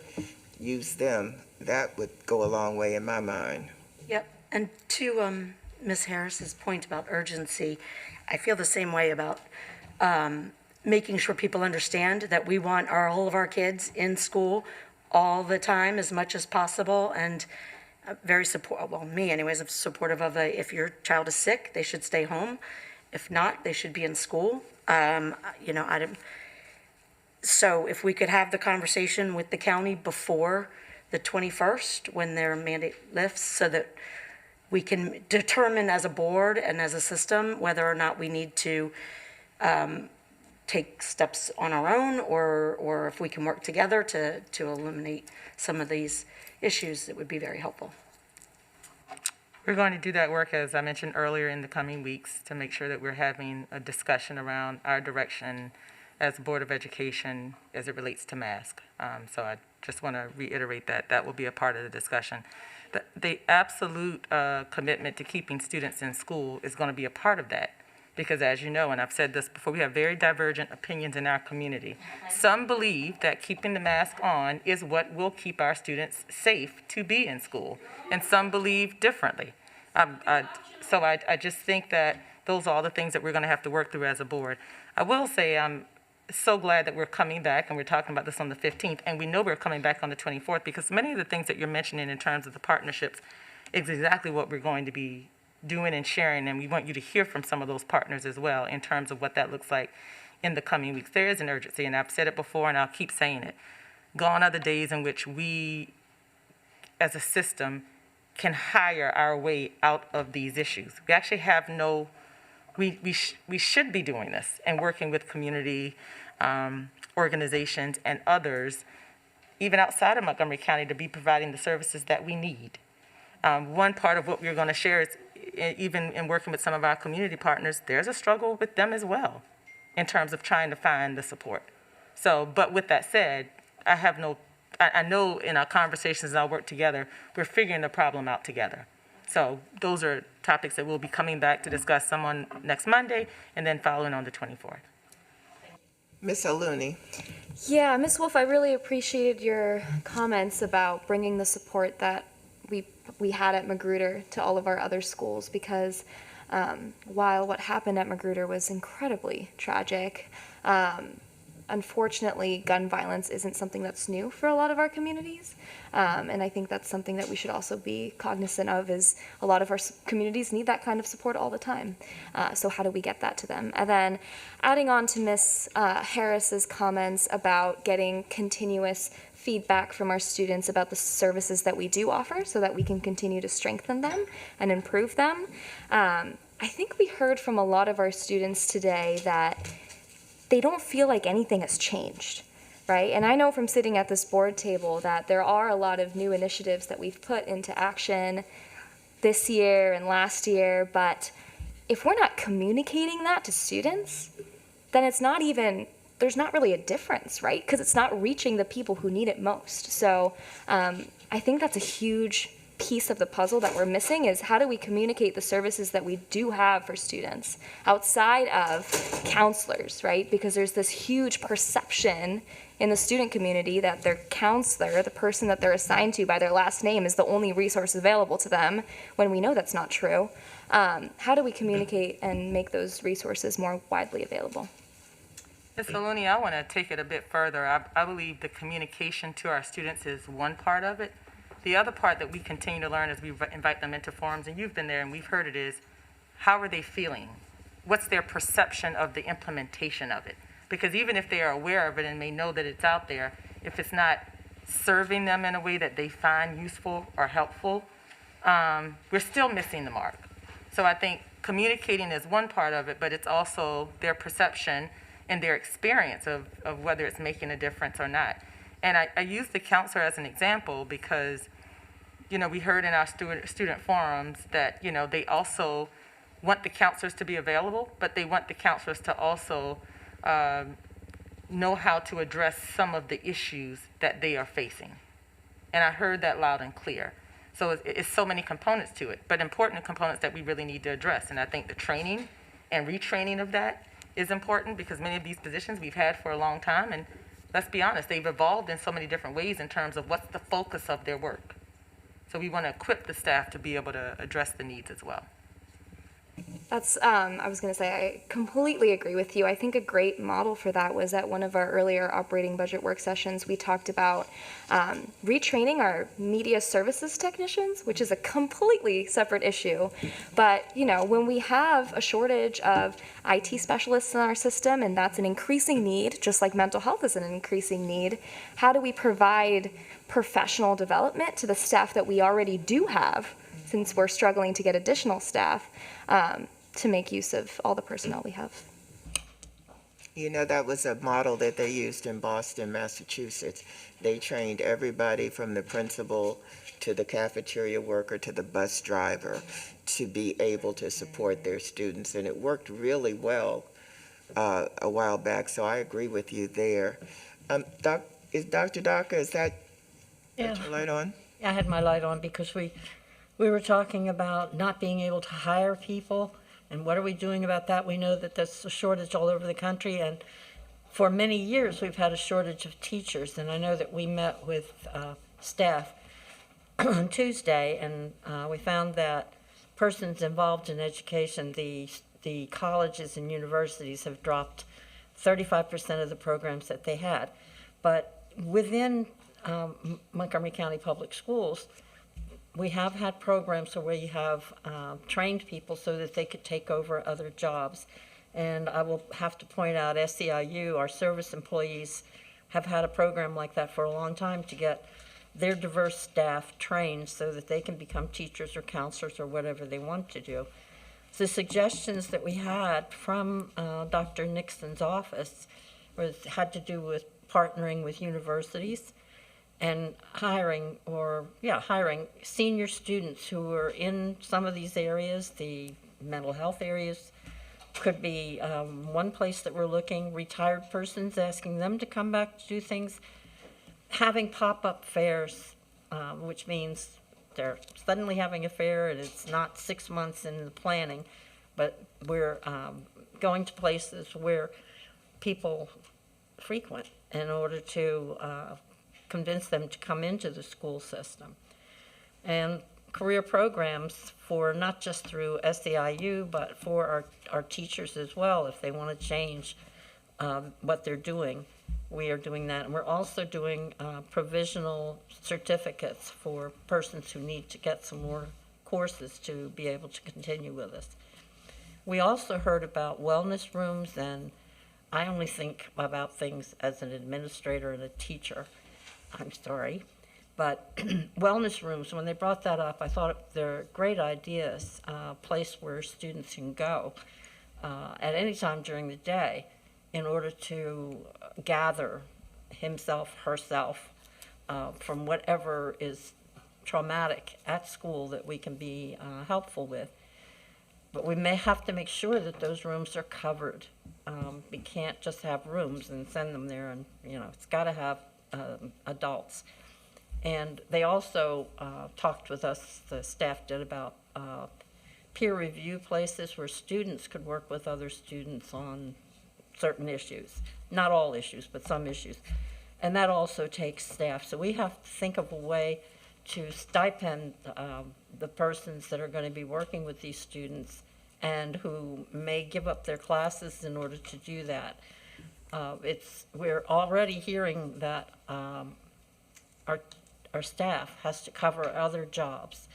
use them, that would go a long way in my mind. Yep, and to Ms. Harris's point about urgency, I feel the same way about making sure people understand that we want all of our kids in school all the time as much as possible, and very me anyways, I'm supportive of if your child is sick, they should stay home. If not, they should be in school. So if we could have the conversation with the county before the 21st when their mandate lifts, so that we can determine as a board and as a system whether or not we need to take steps on our own, or if we can work together to eliminate some of these issues, it would be very helpful. We're going to do that work, as I mentioned earlier, in the coming weeks to make sure that we're having a discussion around our direction as Board of Education as it relates to mask. So I just want to reiterate that that will be a part of the discussion. The absolute commitment to keeping students in school is going to be a part of that. Because as you know, and I've said this before, we have very divergent opinions in our community. Some believe that keeping the mask on is what will keep our students safe to be in school, and some believe differently. So I just think that those are all the things that we're going to have to work through as a board. I will say I'm so glad that we're coming back, and we're talking about this on the 15th, and we know we're coming back on the 24th, because many of the things that you're mentioning in terms of the partnerships is exactly what we're going to be doing and sharing, and we want you to hear from some of those partners as well in terms of what that looks like in the coming weeks. There is an urgency, and I've said it before, and I'll keep saying it. Gone are the days in which we, as a system, can hire our way out of these issues. We actually have no, we should be doing this and working with community organizations and others, even outside of Montgomery County, to be providing the services that we need. One part of what we're going to share is, even in working with some of our community partners, there's a struggle with them as well in terms of trying to find the support. So, but with that said, I know in our conversations and our work together, we're figuring the problem out together. So those are topics that we'll be coming back to discuss, some on next Monday and then following on the 24th. Ms. O'Looney. Yeah, Ms. Wolf, I really appreciated your comments about bringing the support that we had at Magruder to all of our other schools, because while what happened at Magruder was incredibly tragic, unfortunately, gun violence isn't something that's new for a lot of our communities. And I think that's something that we should also be cognizant of, is a lot of our communities need that kind of support all the time. So how do we get that to them? And then adding on to Ms. Harris's comments about getting continuous feedback from our students about the services that we do offer so that we can continue to strengthen them and improve them. I think we heard from a lot of our students today that they don't feel like anything has changed, right? And I know from sitting at this board table that there are a lot of new initiatives that we've put into action this year and last year, but if we're not communicating that to students, then it's not even, there's not really a difference, right? Because it's not reaching the people who need it most. So I think that's a huge piece of the puzzle that we're missing, is how do we communicate the services that we do have for students outside of counselors, right? Because there's this huge perception in the student community that their counselor, the person that they're assigned to by their last name, is the only resource available to them, when we know that's not true. How do we communicate and make those resources more widely available? Ms. Maloney, I want to take it a bit further. I believe the communication to our students is one part of it. The other part that we continue to learn as we invite them into forums, and you've been there and we've heard it, is how are they feeling? What's their perception of the implementation of it? Because even if they are aware of it and may know that it's out there, if it's not serving them in a way that they find useful or helpful, we're still missing the mark. So I think communicating is one part of it, but it's also their perception and their experience of whether it's making a difference or not. And I use the counselor as an example because, you know, we heard in our student forums that, you know, they also want the counselors to be available, but they want the counselors to also know how to address some of the issues that they are facing. And I heard that loud and clear. So it's so many components to it, but important components that we really need to address. And I think the training and retraining of that is important, because many of these positions we've had for a long time, and let's be honest, they've evolved in so many different ways in terms of what's the focus of their work. So we want to equip the staff to be able to address the needs as well. That's, I was going to say, I completely agree with you. I think a great model for that was at one of our earlier operating budget work sessions. We talked about retraining our media services technicians, which is a completely separate issue. But, you know, when we have a shortage of IT specialists in our system, and that's an increasing need, just like mental health is an increasing need, how do we provide professional development to the staff that we already do have since we're struggling to get additional staff to make use of all the personnel we have. You know, that was a model that they used in Boston, Massachusetts. They trained everybody from the principal to the cafeteria worker to the bus driver to be able to support their students, and it worked really well a while back, so I agree with you there. Is Dr. Daka, is that got your light on? I had my light on because we were talking about not being able to hire people, and what are we doing about that? We know that there's a shortage all over the country, and for many years we've had a shortage of teachers, and I know that we met with staff on Tuesday, and we found that persons involved in education, the colleges and universities have dropped 35% of the programs that they had. But within Montgomery County Public Schools, we have had programs where we have trained people so that they could take over other jobs. And I will have to point out SEIU, our service employees, have had a program like that for a long time to get their diverse staff trained so that they can become teachers or counselors or whatever they want to do. The suggestions that we had from Dr. Nixon's office had to do with partnering with universities and hiring senior students who are in some of these areas. The mental health areas could be one place that we're looking, retired persons, asking them to come back to do things, having pop-up fairs, which means they're suddenly having a fair and it's not 6 months in the planning, but we're going to places where people frequent in order to convince them to come into the school system. And career programs for not just through SEIU, but for our teachers as well, if they want to change what they're doing. We are doing that, and we're also doing provisional certificates for persons who need to get some more courses to be able to continue with us. We also heard about wellness rooms, and I only think about things as an administrator and a teacher. I'm sorry, but wellness rooms, when they brought that up, I thought they're great ideas, a place where students can go at any time during the day in order to gather himself, herself, from whatever is traumatic at school that we can be helpful with. But we may have to make sure that those rooms are covered. We can't just have rooms and send them there, and it's got to have adults. And they also talked with us, the staff did, about peer review places where students could work with other students on certain issues, not all issues, but some issues. And that also takes staff. So we have to think of a way to stipend the persons that are going to be working with these students and who may give up their classes in order to do that. We're already hearing that our staff has to cover other jobs,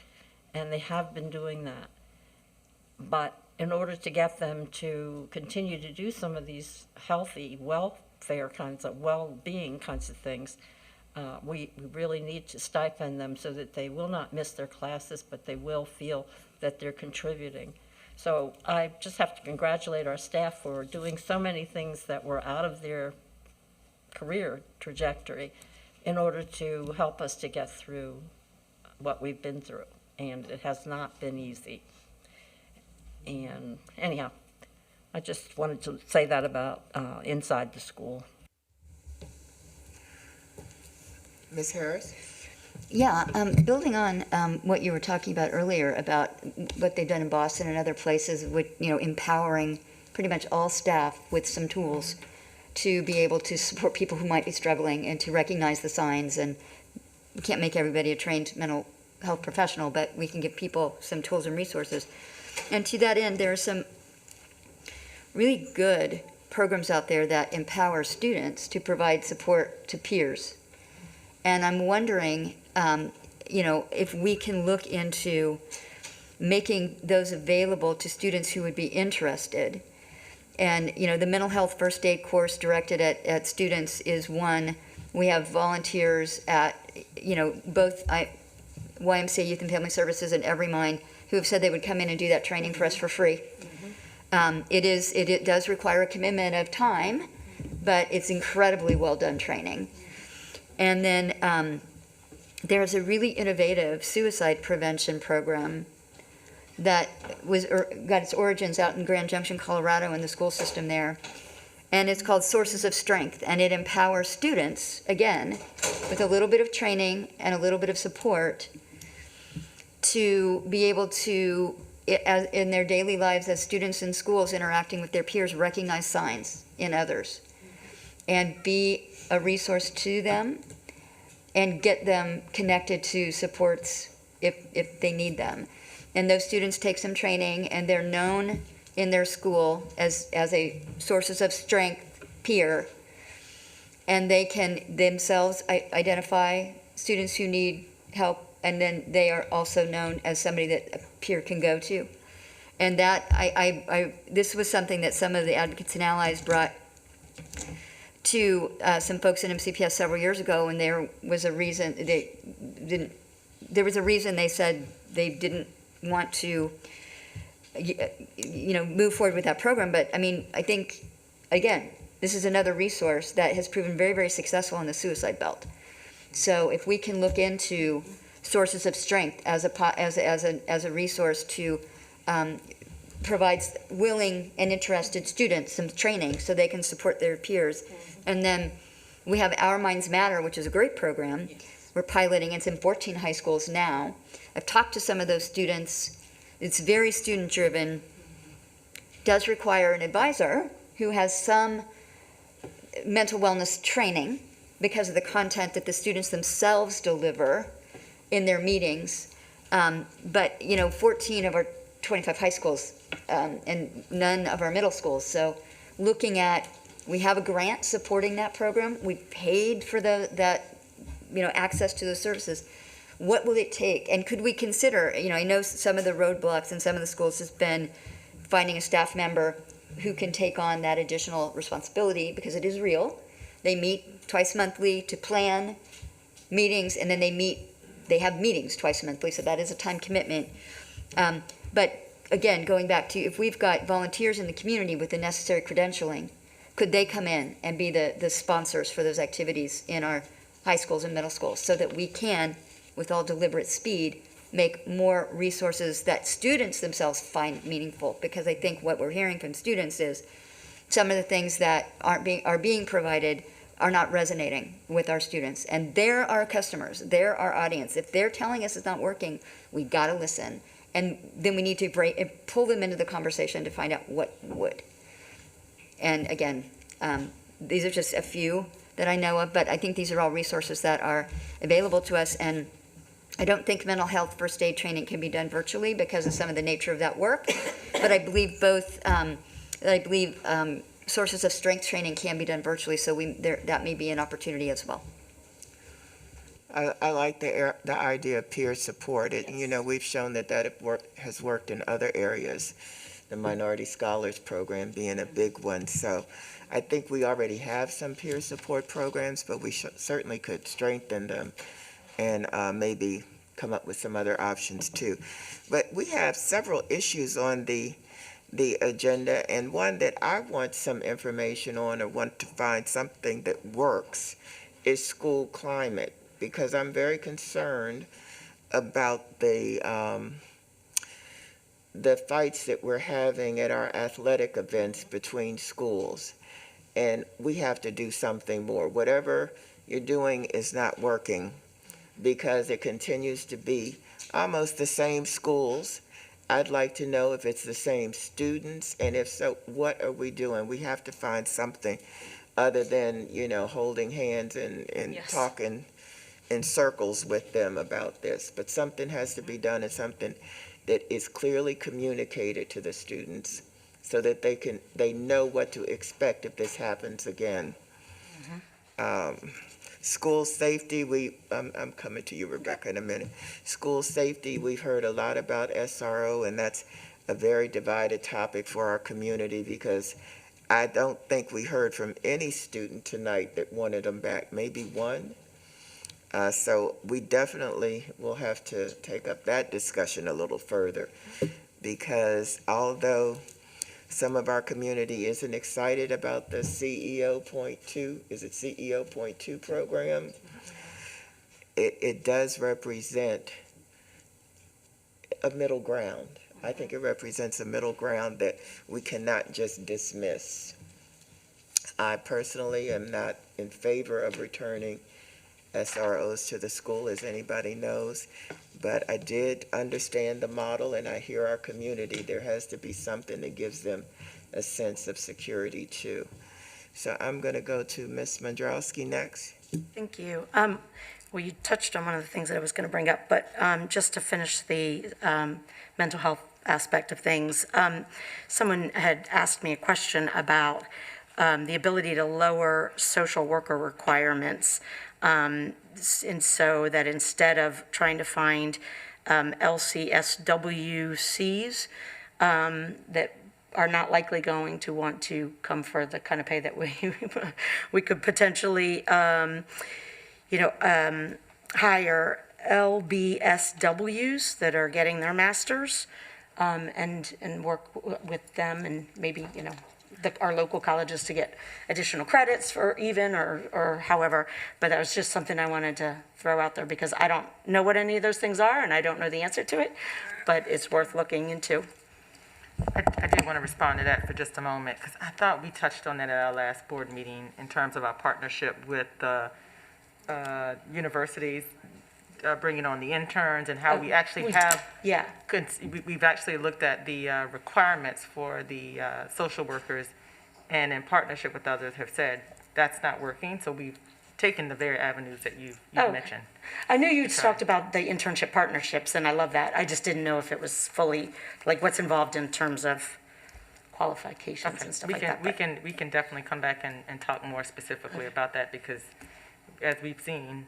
and they have been doing that. But in order to get them to continue to do some of these healthy welfare kinds of well-being kinds of things, we really need to stipend them so that they will not miss their classes, but they will feel that they're contributing. So I just have to congratulate our staff for doing so many things that were out of their career trajectory in order to help us to get through what we've been through. And it has not been easy. And anyhow, I just wanted to say that about inside the school. Ms. Harris? Yeah, building on what you were talking about earlier about what they've done in Boston and other places with, empowering pretty much all staff with some tools to be able to support people who might be struggling and to recognize the signs. And we can't make everybody a trained mental health professional, but we can give people some tools and resources. And to that end, there are some really good programs out there that empower students to provide support to peers. And I'm wondering, if we can look into making those available to students who would be interested. And, the mental health first aid course directed at students is one. We have volunteers at, both YMCA Youth and Family Services and Everymind, who have said they would come in and do that training for us for free. It does require a commitment of time, but it's incredibly well done training. And then there's a really innovative suicide prevention program that got its origins out in Grand Junction, Colorado, in the school system there. And it's called Sources of Strength, and it empowers students, again, with a little bit of training and a little bit of support to be able to, in their daily lives as students in schools interacting with their peers, recognize signs in others and be a resource to them and get them connected to supports if they need them. And those students take some training, and they're known in their school as a sources of strength peer, and they can themselves identify students who need help, and then they are also known as somebody that a peer can go to. And that this was something that some of the advocates and allies brought to some folks in MCPS several years ago, and there was a reason they said they didn't want to move forward with that program. But I mean, I think, again, this is another resource that has proven very, very successful in the suicide belt. So if we can look into sources of strength as a resource to provide willing and interested students some training so they can support their peers. And then we have Our Minds Matter, which is a great program. We're piloting. It's in 14 high schools now. I've talked to some of those students. It's very student-driven, does require an advisor who has some mental wellness training because of the content that the students themselves deliver in their meetings. But 14 of our 25 high schools and none of our middle schools. So looking at, we have a grant supporting that program. We've paid for that access to those services. What will it take? And could we consider, I know some of the roadblocks in some of the schools has been finding a staff member who can take on that additional responsibility, because it is real. They meet twice monthly to plan meetings, and then they have meetings twice monthly, so that is a time commitment. But again, going back to, if we've got volunteers in the community with the necessary credentialing, could they come in and be the sponsors for those activities in our high schools and middle schools, so that we can, with all deliberate speed, make more resources that students themselves find meaningful? Because I think what we're hearing from students is some of the things that are being provided are not resonating with our students. And they're our customers, they're our audience. If they're telling us it's not working, we gotta listen. And then we need to pull them into the conversation to find out what would. And again, these are just a few that I know of, but I think these are all resources that are available to us. And I don't think mental health first aid training can be done virtually because of some of the nature of that work, but I believe sources of strength training can be done virtually, so that may be an opportunity as well. I like the idea of peer support. We've shown that has worked in other areas, the Minority Scholars Program being a big one. So I think we already have some peer support programs, but we certainly could strengthen them and maybe come up with some other options too. But we have several issues on the agenda, and one that I want some information on, or want to find something that works, is school climate, because I'm very concerned about the fights that we're having at our athletic events between schools, and we have to do something more. Whatever you're doing is not working, because it continues to be almost the same schools. I'd like to know if it's the same students, and if so, what are we doing? We have to find something other than, holding hands and yes, talking in circles with them about this. But something has to be done, and something that is clearly communicated to the students so that they know what to expect if this happens again. Mm-hmm. School safety, I'm coming to you, Rebecca, in a minute. School safety, we've heard a lot about SRO, and that's a very divided topic for our community, because I don't think we heard from any student tonight that wanted them back, maybe one. So we definitely will have to take up that discussion a little further, because although some of our community isn't excited about the CEO Point 2, is it CEO Point 2 program? It does represent a middle ground. I think it represents a middle ground that we cannot just dismiss. I personally am not in favor of returning SROs to the school, as anybody knows, but I did understand the model, and I hear our community. There has to be something that gives them a sense of security too. So I'm going to go to Ms. Mandrowski next. Thank you. Well, you touched on one of the things that I was going to bring up, but just to finish the mental health aspect of things, someone had asked me a question about the ability to lower social worker requirements. And so that instead of trying to find LCSWCs that are not likely going to want to come for the kind of pay that we could potentially, hire LBSWs that are getting their masters, and work with them, and maybe, our local colleges to get additional credits for even, or however. But that was just something I wanted to throw out there, because I don't know what any of those things are, and I don't know the answer to it, but it's worth looking into. I did want to respond to that for just a moment, because I thought we touched on that at our last board meeting in terms of our partnership with the universities, bringing on the interns, and how we actually have, we've actually looked at the requirements for the social workers, and in partnership with others have said that's not working, so we've taken the very avenues that you mentioned. I knew you talked about the internship partnerships, and I love that. I just didn't know if it was fully, like, what's involved in terms of qualifications and stuff like that. We can definitely come back and talk more specifically about that, because as we've seen,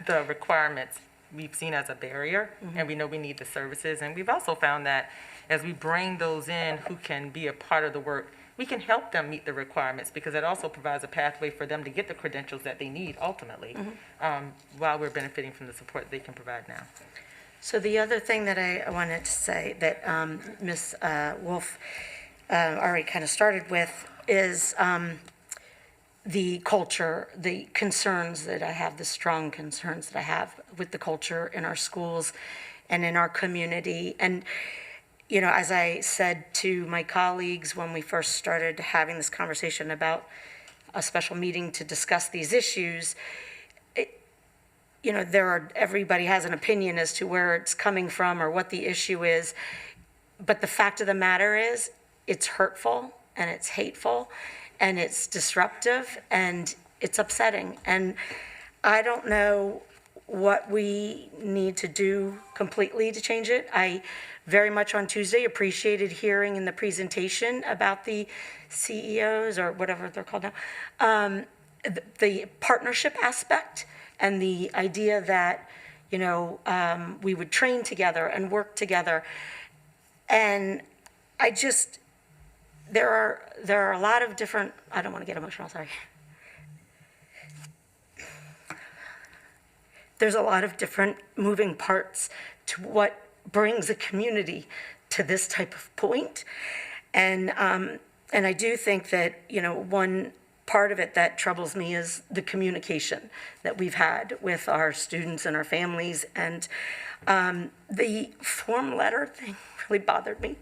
the requirements we've seen as a barrier, and we know we need the services. And we've also found that as we bring those in who can be a part of the work, we can help them meet the requirements, because it also provides a pathway for them to get the credentials that they need ultimately, while we're benefiting from the support they can provide now. So the other thing that I wanted to say that Ms. Wolf already kind of started with is the culture, the concerns that I have, the strong concerns that I have with the culture in our schools and in our community. And, as I said to my colleagues when we first started having this conversation about a special meeting to discuss these issues, everybody has an opinion as to where it's coming from or what the issue is. But the fact of the matter is, it's hurtful and it's hateful and it's disruptive and it's upsetting. And I don't know what we need to do completely to change it. I very much on Tuesday appreciated hearing in the presentation about the CEOs, or whatever they're called now, the partnership aspect, and the idea that, we would train together and work together. And there are a lot of different, I don't want to get emotional, sorry. There's a lot of different moving parts to what brings a community to this type of point. And I do think that, one part of it that troubles me is the communication that we've had with our students and our families. And the form letter thing really bothered me.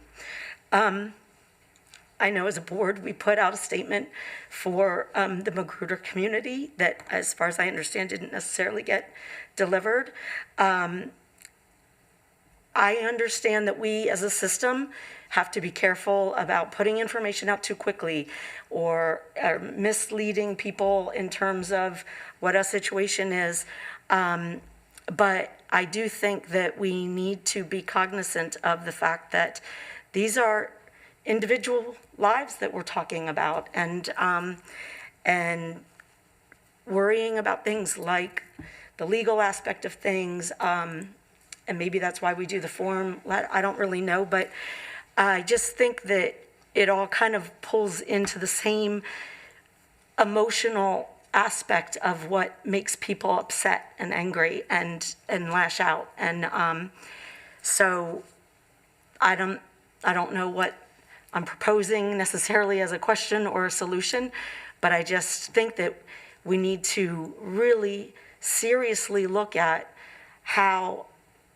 I know as a board, we put out a statement for the Magruder community that, as far as I understand, didn't necessarily get delivered. I understand that we as a system have to be careful about putting information out too quickly or misleading people in terms of what a situation is. But I do think that we need to be cognizant of the fact that these are individual lives that we're talking about, and worrying about things like the legal aspect of things, and maybe that's why we do the form. I don't really know, but I just think that it all kind of pulls into the same emotional aspect of what makes people upset and angry and lash out. And so I don't know what I'm proposing necessarily as a question or a solution, but I just think that we need to really seriously look at how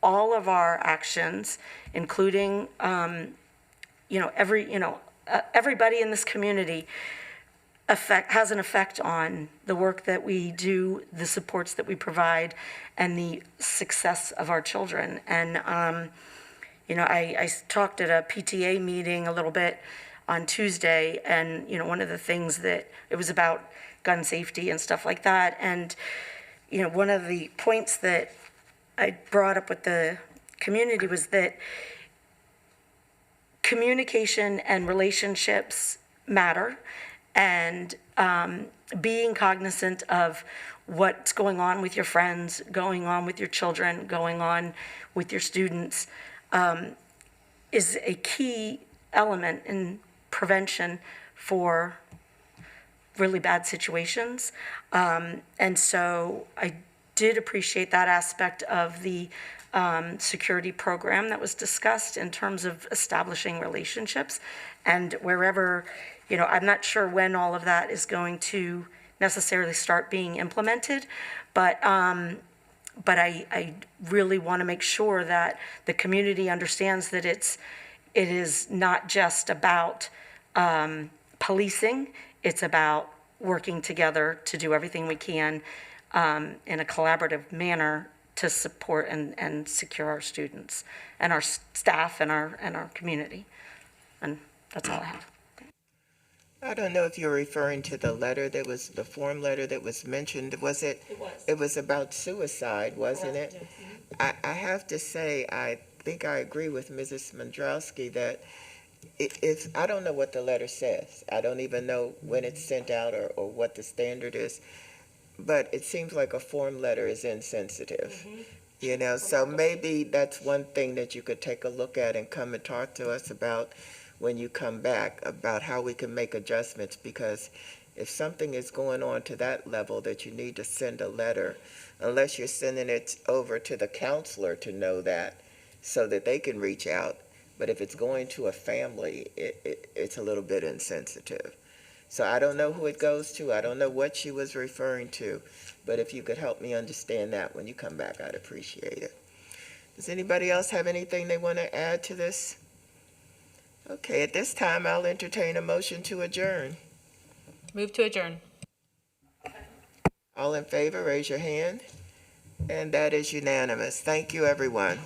all of our actions, including everybody in this community, has an effect on the work that we do, the supports that we provide, and the success of our children. And I talked at a PTA meeting a little bit on Tuesday, and one of the things that it was about gun safety and stuff like that. And one of the points that I brought up with the community was that communication and relationships matter, and being cognizant of what's going on with your friends, going on with your children, going on with your students is a key element in prevention for really bad situations. And so I did appreciate that aspect of the security program that was discussed in terms of establishing relationships. And wherever, I'm not sure when all of that is going to necessarily start being implemented, but I really want to make sure that the community understands that it is not just about policing, it's about working together to do everything we can in a collaborative manner to support and secure our students and our staff and our community. And that's all I have. I don't know if you're referring to the letter that was, the form letter that was mentioned. Was it? It was. It was about suicide, wasn't it? I have to say, I think I agree with Mrs. Mandrowski that if I don't know what the letter says. I don't even know when it's sent out or what the standard is. But it seems like a form letter is insensitive. So maybe that's one thing that you could take a look at and come and talk to us about when you come back, about how we can make adjustments, because if something is going on to that level that you need to send a letter, unless you're sending it over to the counselor to know that so that they can reach out, but if it's going to a family, it's a little bit insensitive. So I don't know who it goes to. I don't know what she was referring to, but if you could help me understand that when you come back, I'd appreciate it. Does anybody else have anything they want to add to this? Okay, at this time, I'll entertain a motion to adjourn. Move to adjourn. All in favor, raise your hand. And that is unanimous. Thank you, everyone.